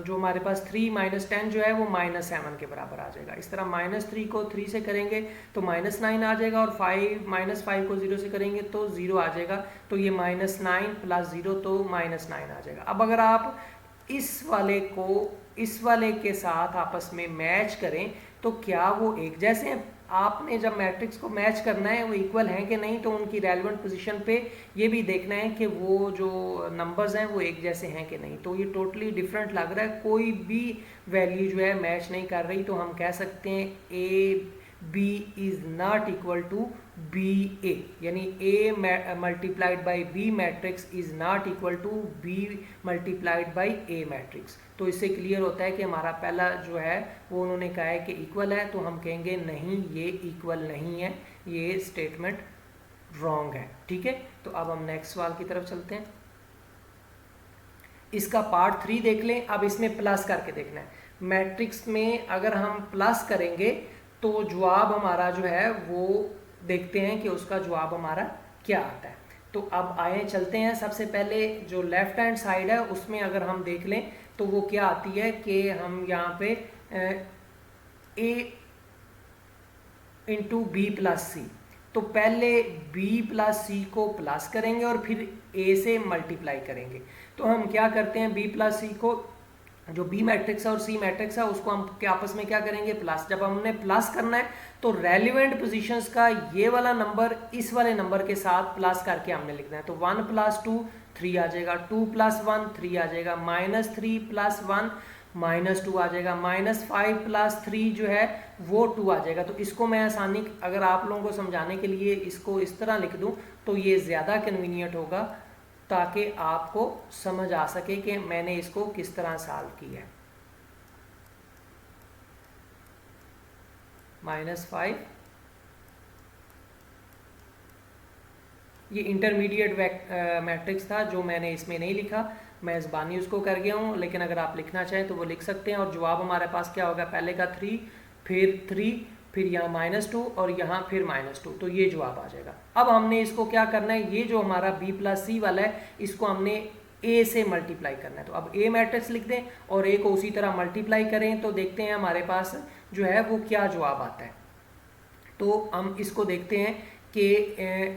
जो हमारे पास 3 - 10 जो है वो -7 के बराबर आ जाएगा। इस तरह -3 को 3 से करेंगे तो -9 आ जाएगा, और 5 को 0 से करेंगे तो 0 आ जाएगा। तो ये -9 + 0 तो -9 आ जाएगा। अब अगर आप इस वाले को इस वाले के साथ आपस में मैच करें तो क्या वो एक जैसे हैं? आपने जब मैट्रिक्स को मैच करना है वो इक्वल हैं कि नहीं, तो उनकी रेलेवेंट पोजीशन पे ये भी देखना है कि वो जो नंबर्स हैं वो एक जैसे हैं कि नहीं। तो ये टोटली डिफरेंट लग रहा है, कोई भी वैल्यू जो है मैच नहीं कर रही, तो हम कह सकते हैं A B is not equal to B A, यानी A multiplied by B matrix is not equal to B multiplied by A matrix. तो इससे क्लियर होता है कि हमारा पहला जो है वो उन्होंने कहा है कि इक्वल है, तो हम कहेंगे नहीं ये इक्वल नहीं है, ये स्टेटमेंट रॉन्ग है। ठीक है, तो अब हम नेक्स्ट सवाल की तरफ चलते हैं। इसका पार्ट 3 देख लें। अब इसमें प्लस करके देखना है। मैट्रिक्स में अगर हम प्लस करेंगे तो जवाब हमारा जो है वो देखते हैं कि उसका जवाब हमारा क्या आता है। तो अब आए चलते हैं। सबसे पहले जो लेफ्ट हैंड साइड है उसमें अगर हम देख लें तो वो क्या आती है कि हम यहाँ पे a × b + c, तो पहले b + c को प्लस करेंगे और फिर a से मल्टीप्लाई करेंगे। तो हम क्या करते हैं, b + c को, जो b मैट्रिक्स है और c मैट्रिक्स है, उसको हम आपस में क्या करेंगे, प्लस। जब हमने प्लस करना है तो रेलिवेंट पोजीशंस का ये वाला नंबर इस वाले नंबर के साथ प्लस करके हमने लिखना है। तो 1 + 2 3 आ जाएगा, 2 + 1 3 आ जाएगा, -3 + 1 -2 आ जाएगा, -5 + 3 जो है वो 2 आ जाएगा। तो इसको मैं आसानी, अगर आप लोगों को समझाने के लिए इसको इस तरह लिख दूं तो ये ज़्यादा कन्वीनियंट होगा, ताकि आपको समझ आ सके कि मैंने इसको किस तरह सॉल्व किया है। -5, ये इंटरमीडिएट मैट्रिक्स था जो मैंने इसमें नहीं लिखा, मैं ज़बानी उसको कर गया हूँ, लेकिन अगर आप लिखना चाहें तो वो लिख सकते हैं। और जवाब हमारे पास क्या होगा, पहले का 3, फिर 3, फिर यहाँ -2 और यहाँ फिर -2, तो ये जवाब आ जाएगा। अब हमने इसको क्या करना है, ये जो हमारा b + c वाला है इसको हमने a से मल्टीप्लाई करना है। तो अब a मैट्रिक्स लिख दें और a को उसी तरह मल्टीप्लाई करें, तो देखते हैं हमारे पास जो है वो क्या जवाब आता है। तो हम इसको देखते हैं कि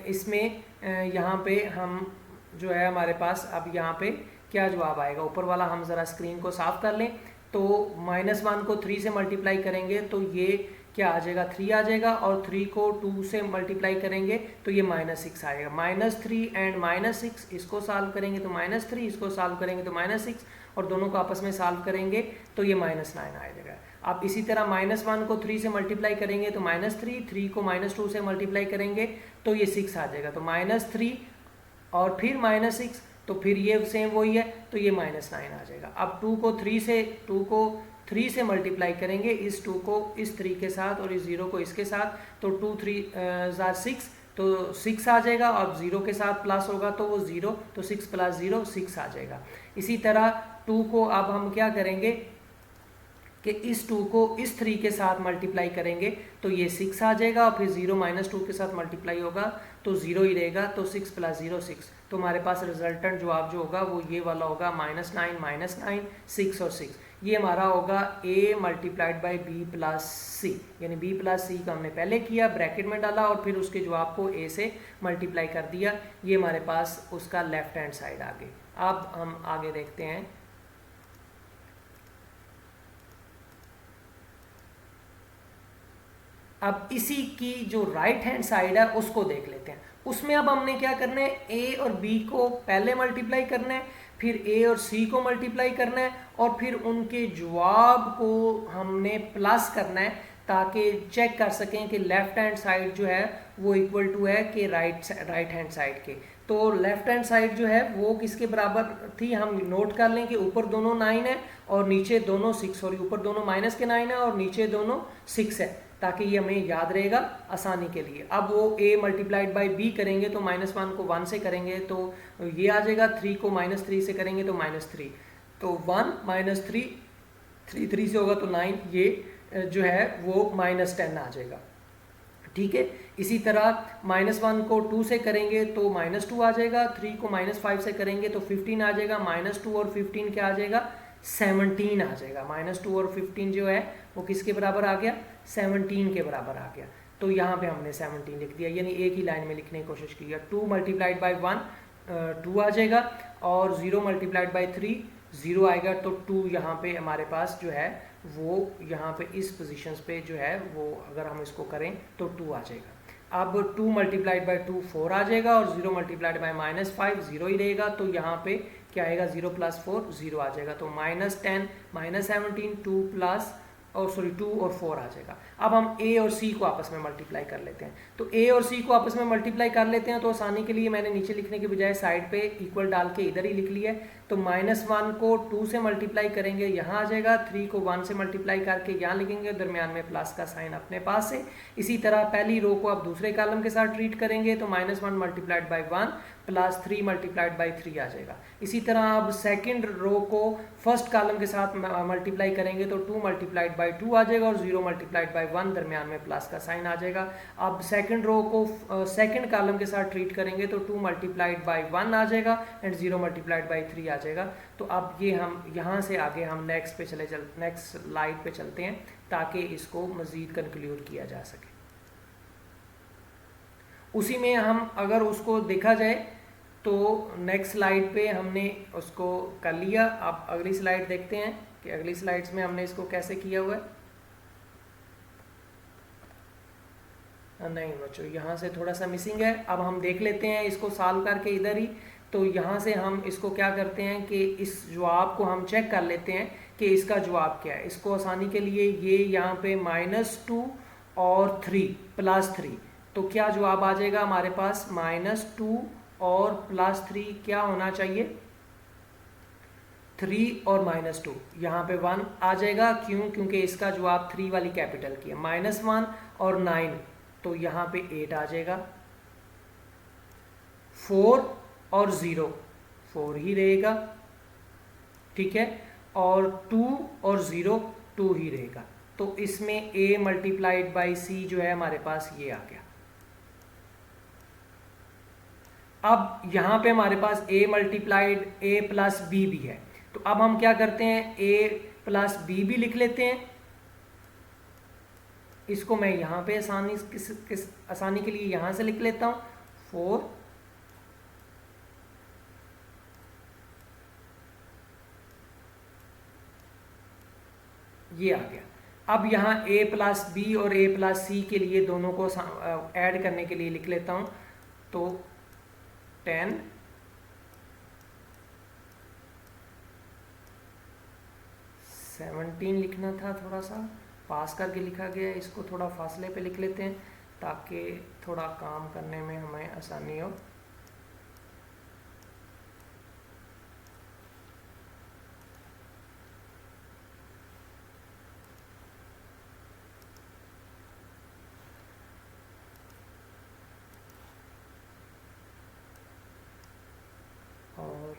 इसमें यहाँ पे हम जो है हमारे पास अब यहाँ पे क्या जवाब आएगा। ऊपर वाला हम ज़रा स्क्रीन को साफ कर लें। तो -1 को 3 से मल्टीप्लाई करेंगे तो ये क्या आ जाएगा, 3 आ जाएगा, और 3 को 2 से मल्टीप्लाई करेंगे तो ये -6 आएगा। -3 एंड -6 इसको सॉल्व करेंगे तो -3, इसको सॉल्व करेंगे तो -6, और दोनों को आपस में सॉल्व करेंगे तो ये -9 आ जाएगा। अब इसी तरह -1 को 3 से मल्टीप्लाई करेंगे तो -3, 3 को -2 से मल्टीप्लाई करेंगे तो ये 6 आ जाएगा। तो -3 और फिर -6, तो फिर ये सेम वही है, तो ये -9 आ जाएगा। अब 2 को 3 से मल्टीप्लाई करेंगे, इस 2 को इस 3 के साथ और इस 0 को इसके साथ, तो 2 3 6, तो 6 आ जाएगा, और 0 के साथ प्लस होगा तो वो 0, तो 6 + 0 6 आ जाएगा। इसी तरह 2 को अब हम क्या करेंगे कि इस 2 को इस 3 के साथ मल्टीप्लाई करेंगे तो ये 6 आ जाएगा, और फिर 0 -2 के साथ मल्टीप्लाई होगा तो 0 ही रहेगा, तो 6 + 0 6। तो हमारे पास रिजल्टेंट जवाब जो होगा वो ये वाला होगा, -9 -9 6 और 6। ये हमारा होगा a multiplied by b + c, यानी b + c का हमने पहले किया, ब्रैकेट में डाला और फिर उसके जवाब को a से मल्टीप्लाई कर दिया। ये हमारे पास उसका लेफ्ट हैंड साइड आ गई। अब हम आगे देखते हैं। अब इसी की जो राइट हैंड साइड है उसको देख लेते हैं। उसमें अब हमने क्या करना है, a और b को पहले मल्टीप्लाई करना है, फिर a और c को मल्टीप्लाई करना है, और फिर उनके जवाब को हमने प्लस करना है, ताकि चेक कर सकें कि लेफ्ट हैंड साइड जो है वो इक्वल टू है कि राइट हैंड साइड के। तो लेफ्ट हैंड साइड जो है वो किसके बराबर थी, हम नोट कर लें कि ऊपर दोनों 9 है और नीचे दोनों 6, सॉरी ऊपर दोनों माइनस के 9 है और नीचे दोनों 6 है, ताकि ये हमें याद रहेगा आसानी के लिए। अब वो a मल्टीप्लाइड बाई b करेंगे तो -1 को 1 से करेंगे तो ये आ जाएगा, 3 को -3 से करेंगे तो -3, तो 1 -3, 3 से होगा तो 9, ये जो है वो -10 आ जाएगा। ठीक है, इसी तरह -1 को 2 से करेंगे तो -2 आ जाएगा, 3 को -5 से करेंगे तो 15 आ जाएगा, -2 और 15 क्या आ जाएगा, 17 आ जाएगा। -2 और 15 जो है वो किसके बराबर आ गया, 17 के बराबर आ गया। तो यहाँ पे हमने 17 लिख दिया, यानी एक ही लाइन में लिखने की कोशिश की है। 2 मल्टीप्लाइड बाई 1 2 आ जाएगा और 0 मल्टीप्लाइड बाई 3 0 आएगा, तो 2 यहाँ पे हमारे पास जो है वो यहाँ पे इस पोजीशंस पे जो है वो अगर हम इसको करें तो 2 आ जाएगा। अब 2 मल्टीप्लाइड बाई 2 4 आ जाएगा और 0 मल्टीप्लाइड बाई -5 0 ही रहेगा, तो यहाँ पे क्या आएगा, 0 + 4 0 आ जाएगा, तो -10 -17 2 प्लस और सॉरी 2 और 4 आ जाएगा। अब हम a और c को आपस में मल्टीप्लाई कर लेते हैं, तो a और c को आपस में मल्टीप्लाई कर लेते हैं, तो आसानी के लिए मैंने नीचे लिखने के बजाय साइड पे इक्वल डाल के इधर ही लिख लिया है। तो -1 को 2 से मल्टीप्लाई करेंगे, यहाँ आ जाएगा, 3 को 1 से मल्टीप्लाई करके यहाँ लिखेंगे, दरमियान में प्लस का साइन अपने पास है। इसी तरह पहली रो को आप दूसरे कॉलम के साथ ट्रीट करेंगे तो -1 multiplied by 1 plus 3 multiplied by 3 आ जाएगा। इसी तरह अब सेकंड रो को फर्स्ट कॉलम के साथ मल्टीप्लाई करेंगे तो 2 मल्टीप्लाइड बाई 2 आ जाएगा और 0 मल्टीप्लाइड बाई 1 दरमियान में प्लस का साइन आ जाएगा। अब सेकंड रो को सेकंड कॉलम के साथ ट्रीट करेंगे तो 2 मल्टीप्लाइड बाई 1 आ जाएगा एंड 0 मल्टीप्लाइड बाई 3 आ जाएगा। तो अब ये हम यहाँ से आगे हम नेक्स्ट स्लाइड पे चलते हैं ताकि इसको मज़ीद कंक्लूड किया जा सके। उसी में हम अगर उसको देखा जाए तो नेक्स्ट स्लाइड पे हमने उसको कर लिया। अब अगली स्लाइड देखते हैं कि अगली स्लाइड्स में हमने इसको कैसे किया हुआ है। नहीं बच्चों, यहाँ से थोड़ा सा मिसिंग है। अब हम देख लेते हैं इसको सॉल्व करके इधर ही। तो यहाँ से हम इसको क्या करते हैं कि इस जवाब को हम चेक कर लेते हैं कि इसका जवाब क्या है। इसको आसानी के लिए ये यहाँ पे -2 और 3 +3, तो क्या जवाब आ जाएगा हमारे पास, -2 और +3 क्या होना चाहिए, 3 और -2, यहाँ पे 1 आ जाएगा। क्यों, क्योंकि इसका जवाब 3 वाली कैपिटल की है। -1 और 9 तो यहाँ पे 8 आ जाएगा। 4 और 0 4 ही रहेगा, ठीक है, और 2 और 0 2 ही रहेगा। तो इसमें a मल्टीप्लाइड बाई c जो है हमारे पास ये आ गया। अब यहाँ पे हमारे पास a multiplied a plus b भी है, तो अब हम क्या करते हैं, a प्लस b भी लिख लेते हैं। इसको मैं यहाँ पे आसानी के लिए यहाँ से लिख लेता हूँ, 4 ये आ गया। अब यहाँ a प्लस बी और a प्लस सी के लिए दोनों को ऐड करने के लिए लिख लेता हूँ, तो 10 17 लिखना था, थोड़ा सा पास करके लिखा गया है, इसको थोड़ा फासले पे लिख लेते हैं ताकि थोड़ा काम करने में हमें आसानी हो। और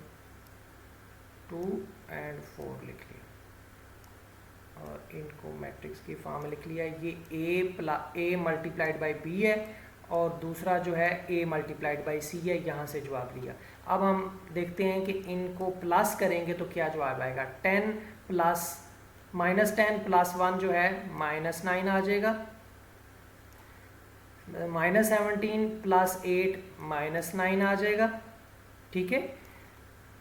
2 और 4 लिख लिया और इनको मैट्रिक्स की फॉर्म में लिख लिया। ये a मल्टीप्लाइड बाई b है और दूसरा जो है a मल्टीप्लाइड बाई c है, यहाँ से जवाब लिया। अब हम देखते हैं कि इनको प्लस करेंगे तो क्या जवाब आएगा। 10 प्लस -10 प्लस 1 जो है -9 आ जाएगा। -17 प्लस 8 -9 आ जाएगा, ठीक है।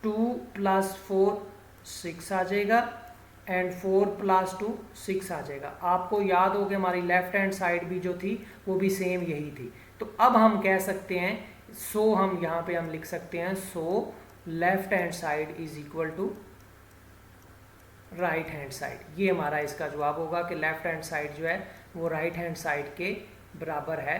2 प्लस 4 6 आ जाएगा एंड 4 प्लस 2 6 आ जाएगा। आपको याद हो कि हमारी लेफ्ट हैंड साइड भी जो थी वो भी सेम यही थी। तो अब हम कह सकते हैं, सो हम यहाँ पे हम लिख सकते हैं, so left hand side is equal to right hand side. ये हमारा इसका जवाब होगा कि लेफ्ट हैंड साइड जो है वो राइट हैंड साइड के बराबर है।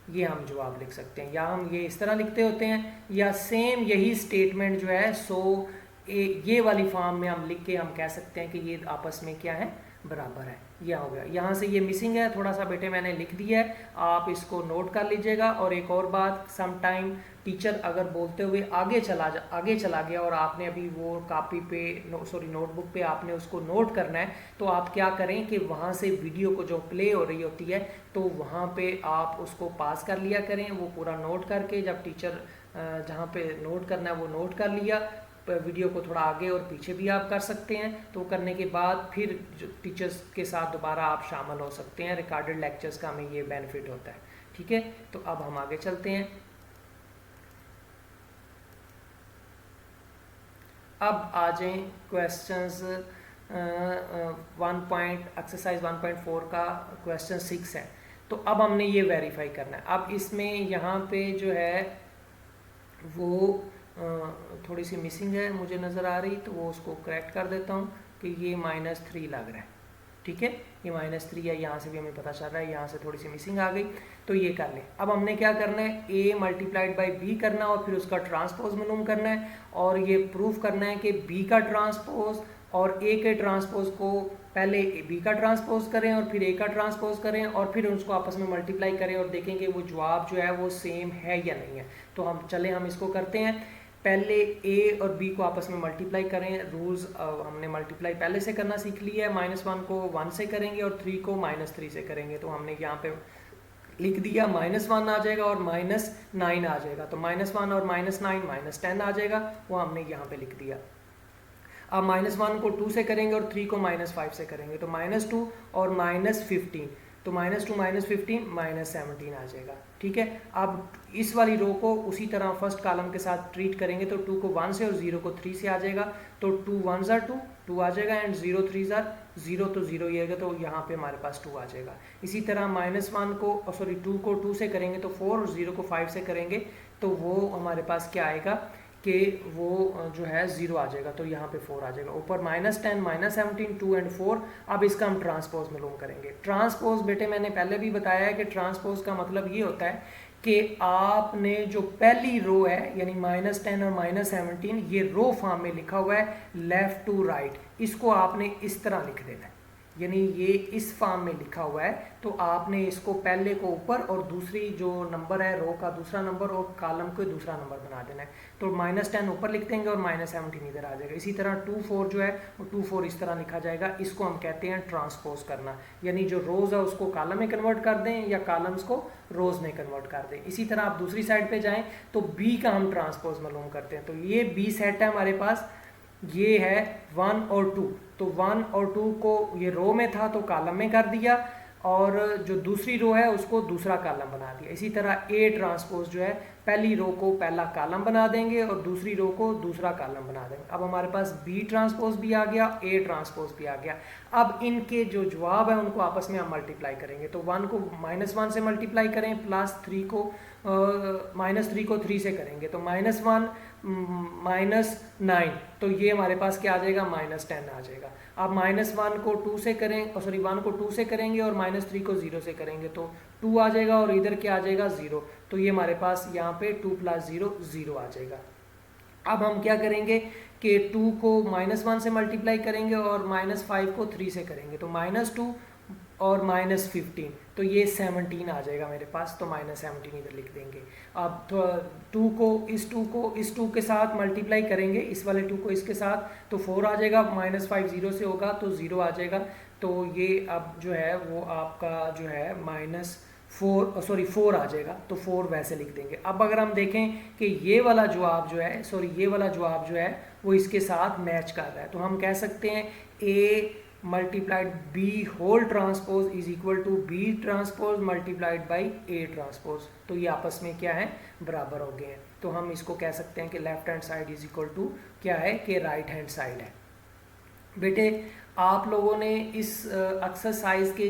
ये हम जवाब लिख सकते हैं, या हम ये इस तरह लिखते होते हैं, या सेम यही स्टेटमेंट जो है सो ये वाली फॉर्म में हम लिख के हम कह सकते हैं कि ये आपस में क्या है, बराबर है। यह हो गया। यहाँ से ये मिसिंग है थोड़ा सा बेटे, मैंने लिख दिया है, आप इसको नोट कर लीजिएगा। और एक और बात, सम टाइम टीचर अगर बोलते हुए आगे चला गया और आपने अभी वो कॉपी पे नोटबुक पे आपने उसको नोट करना है, तो आप क्या करें कि वहाँ से वीडियो को जो प्ले हो रही होती है तो वहाँ पे आप उसको पास कर लिया करें, वो पूरा नोट करके, जब टीचर जहाँ पे नोट करना है वो नोट कर लिया, वीडियो को थोड़ा आगे और पीछे भी आप कर सकते हैं। तो करने के बाद फिर जो टीचर्स के साथ दोबारा आप शामिल हो सकते हैं। रिकॉर्डेड लेक्चर्स का हमें ये बेनिफिट होता है। ठीक है, तो अब हम आगे चलते हैं। अब आ जाएं क्वेश्चंस एक्सरसाइज 1.4 का क्वेश्चन 6 है। तो अब हमने ये वेरीफाई करना है। अब इसमें यहाँ पे जो है वो थोड़ी सी मिसिंग है मुझे नज़र आ रही, तो वो उसको करेक्ट कर देता हूँ कि ये -3 लग रहा है। ठीक है, ये -3 है, यहाँ से भी हमें पता चल रहा है, यहाँ से थोड़ी सी मिसिंग आ गई, तो ये कर लें। अब हमने क्या करना है, a मल्टीप्लाइड बाई b करना है और फिर उसका ट्रांसपोज मालूम करना है, और ये प्रूफ करना है कि b का ट्रांसपोज और a के ट्रांसपोज को पहले b का ट्रांसपोज करें और फिर a का ट्रांसपोज करें और फिर उसको आपस में मल्टीप्लाई करें और देखें कि वो जवाब जो है वो सेम है या नहीं है। तो हम इसको करते हैं। पहले a और b को आपस में मल्टीप्लाई करें। रूल्स हमने मल्टीप्लाई पहले से करना सीख लिया है। -1 को 1 से करेंगे और 3 को -3 से करेंगे। तो हमने यहाँ पे लिख दिया, -1 आ जाएगा और -9 आ जाएगा। तो -1 और -9 -10 आ जाएगा, वो हमने यहाँ पे लिख दिया। अब -1 को 2 से करेंगे और 3 को -5 से करेंगे, तो -2 और -15, तो -2 -15 -17 आ जाएगा। ठीक है, अब इस वाली रो को उसी तरह फर्स्ट कॉलम के साथ ट्रीट करेंगे, तो 2 को 1 से और 0 को 3 से आ जाएगा, तो 2 1s are 2 आ जाएगा, एंड 0 3s are 0, तो 0 ही आएगा, तो यहाँ पे हमारे पास 2 आ जाएगा। इसी तरह -2 को 2 से करेंगे तो 4, और 0 को 5 से करेंगे तो वो हमारे पास क्या आएगा कि वो जो है 0 आ जाएगा, तो यहाँ पे 4 आ जाएगा। ऊपर -10 -17 2 एंड 4। अब इसका हम ट्रांसपोज मालूम करेंगे। ट्रांसपोज बेटे मैंने पहले भी बताया है कि ट्रांसपोज का मतलब ये होता है कि आपने जो पहली रो है यानी -10 और -17, ये रो फॉर्म में लिखा हुआ है लेफ्ट टू राइट, इसको आपने इस तरह लिख देना है, यानी ये इस फॉर्म में लिखा हुआ है, तो आपने इसको पहले को ऊपर और दूसरी जो नंबर है रो का दूसरा नंबर और कॉलम को दूसरा नंबर बना देना है। तो -10 ऊपर लिख देंगे और -17 इधर आ जाएगा। इसी तरह 2 4 जो है वो 2 4 इस तरह लिखा जाएगा। इसको हम कहते हैं ट्रांसपोज करना, यानी जो रोज है उसको कॉलम में कन्वर्ट कर दें या कॉलम्स को रोज में कन्वर्ट कर दें। इसी तरह आप दूसरी साइड पे जाएं तो बी का हम ट्रांसपोज मालूम करते हैं। तो ये बी सेट है हमारे पास, ये है 1 और 2, तो 1 और 2 को ये रो में था तो कॉलम में कर दिया, और जो दूसरी रो है उसको दूसरा कॉलम बना दिया। इसी तरह ए ट्रांसपोज जो है पहली रो को पहला कॉलम बना देंगे और दूसरी रो को दूसरा कॉलम बना देंगे। अब हमारे पास बी ट्रांसपोज भी आ गया, ए ट्रांसपोज भी आ गया। अब इनके जो जवाब है उनको आपस में हम मल्टीप्लाई करेंगे। तो 1 को -1 से मल्टीप्लाई करें, +3 को -3 को 3 से करेंगे, तो -1 -9, तो ये हमारे पास क्या आ जाएगा, -10 आ जाएगा। अब -1 को 2 से करें, 1 को 2 से करेंगे और -3 को 0 से करेंगे, तो 2 आ जाएगा और इधर क्या आ जाएगा, 0। तो ये हमारे पास यहाँ पे 2 + 0 0 आ जाएगा। अब हम क्या करेंगे कि 2 को -1 से मल्टीप्लाई करेंगे और -5 को 3 से करेंगे, तो -2 और -15, तो ये 17 आ जाएगा मेरे पास, तो -17 इधर लिख देंगे। अब 2 को इस 2 के साथ मल्टीप्लाई करेंगे, इस वाले 2 को इसके साथ, तो 4 आ जाएगा, -5 0 से होगा तो 0 आ जाएगा। तो ये अब जो है वो आपका जो है -4 आ जाएगा, तो 4 वैसे लिख देंगे। अब अगर हम देखें कि ये वाला जवाब जो है वो इसके साथ मैच कर रहा है, तो हम कह सकते हैं A multiplied B whole transpose is equal to B transpose multiplied by A transpose, तो ये आपस में क्या है, बराबर हो गए हैं। तो हम इसको कह सकते हैं कि left hand side is equal to क्या है, कि राइट हैंड साइड है। बेटे आप लोगों ने इस एक्सरसाइज के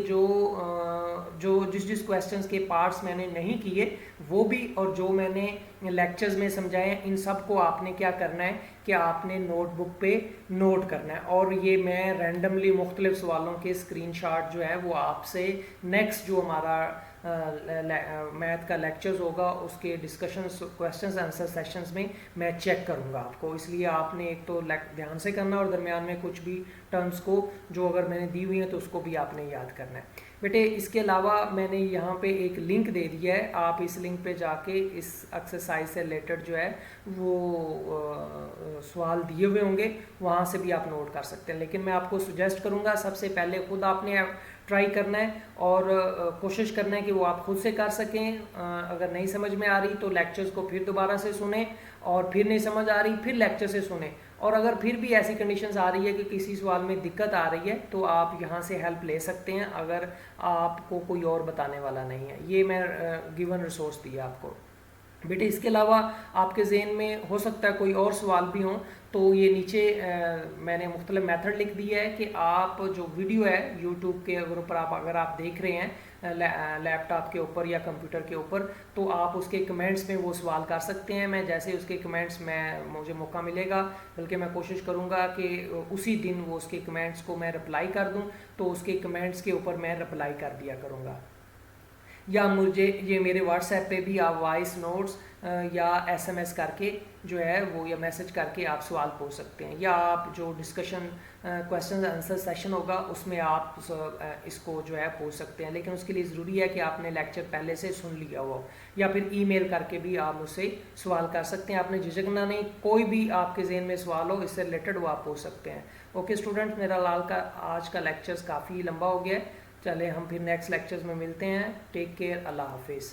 जिस क्वेश्चंस के पार्ट्स मैंने नहीं किए वो भी, और जो मैंने लेक्चर्स में समझाए, इन सब को आपने क्या करना है कि आपने नोटबुक पे नोट करना है। और ये मैं रैंडमली मुख्तलिफ सवालों के स्क्रीनशॉट जो है वो आपसे नेक्स्ट जो हमारा मैथ का लेक्चर्स होगा उसके डिस्कशन क्वेश्चंस आंसर सेशंस में मैं चेक करूँगा आपको। इसलिए आपने एक तो ध्यान से करना और दरमियान में कुछ भी टर्म्स को जो अगर मैंने दी हुई हैं तो उसको भी आपने याद करना है बेटे। इसके अलावा मैंने यहाँ पे एक लिंक दे दिया है, आप इस लिंक पे जाके इस एक्सरसाइज से रिलेटेड जो है वो सवाल दिए हुए होंगे, वहाँ से भी आप नोट कर सकते हैं। लेकिन मैं आपको सुजेस्ट करूँगा सबसे पहले खुद आपने ट्राई करना है और कोशिश करना है कि वो आप खुद से कर सकें। अगर नहीं समझ में आ रही तो लेक्चर्स को फिर दोबारा से सुने, और फिर नहीं समझ आ रही फिर लेक्चर से सुने, और अगर फिर भी ऐसी कंडीशंस आ रही है कि किसी सवाल में दिक्कत आ रही है तो आप यहाँ से हेल्प ले सकते हैं अगर आपको कोई और बताने वाला नहीं है। ये मैं गिवन रिसोर्स दिया आपको बेटे। इसके अलावा आपके जहन में हो सकता है कोई और सवाल भी हों, तो ये नीचे मैंने मुख्तलिफ मेथड लिख दिया है कि आप जो वीडियो है यूट्यूब के ऊपर अगर आप देख रहे हैं लैपटॉप के ऊपर या कंप्यूटर के ऊपर, तो आप उसके कमेंट्स में वो सवाल कर सकते हैं। मैं जैसे उसके कमेंट्स में मुझे मौका मिलेगा, बल्कि मैं कोशिश करूँगा कि उसी दिन वो उसके कमेंट्स को मैं रिप्लाई कर दूँ, तो उसके कमेंट्स के ऊपर मैं रिप्लाई कर दिया करूँगा। या मुझे ये मेरे व्हाट्सएप पे भी आप वॉइस नोट्स या एसएमएस करके जो है वो या मैसेज करके आप सवाल पूछ सकते हैं, या आप जो डिस्कशन क्वेश्चन आंसर सेशन होगा उसमें आप इसको जो है पूछ सकते हैं। लेकिन उसके लिए ज़रूरी है कि आपने लेक्चर पहले से सुन लिया हो, या फिर ईमेल करके भी आप मुझसे सवाल कर सकते हैं। आपने झिझकना नहीं, कोई भी आपके जहन में सवाल हो इससे रिलेटेड वो आप पूछ सकते हैं। ओके स्टूडेंट, मेरा आज का लेक्चर्स काफ़ी लंबा हो गया है। चले हम फिर नेक्स्ट लेक्चर्स में मिलते हैं। टेक केयर, अल्लाह हाफिज़।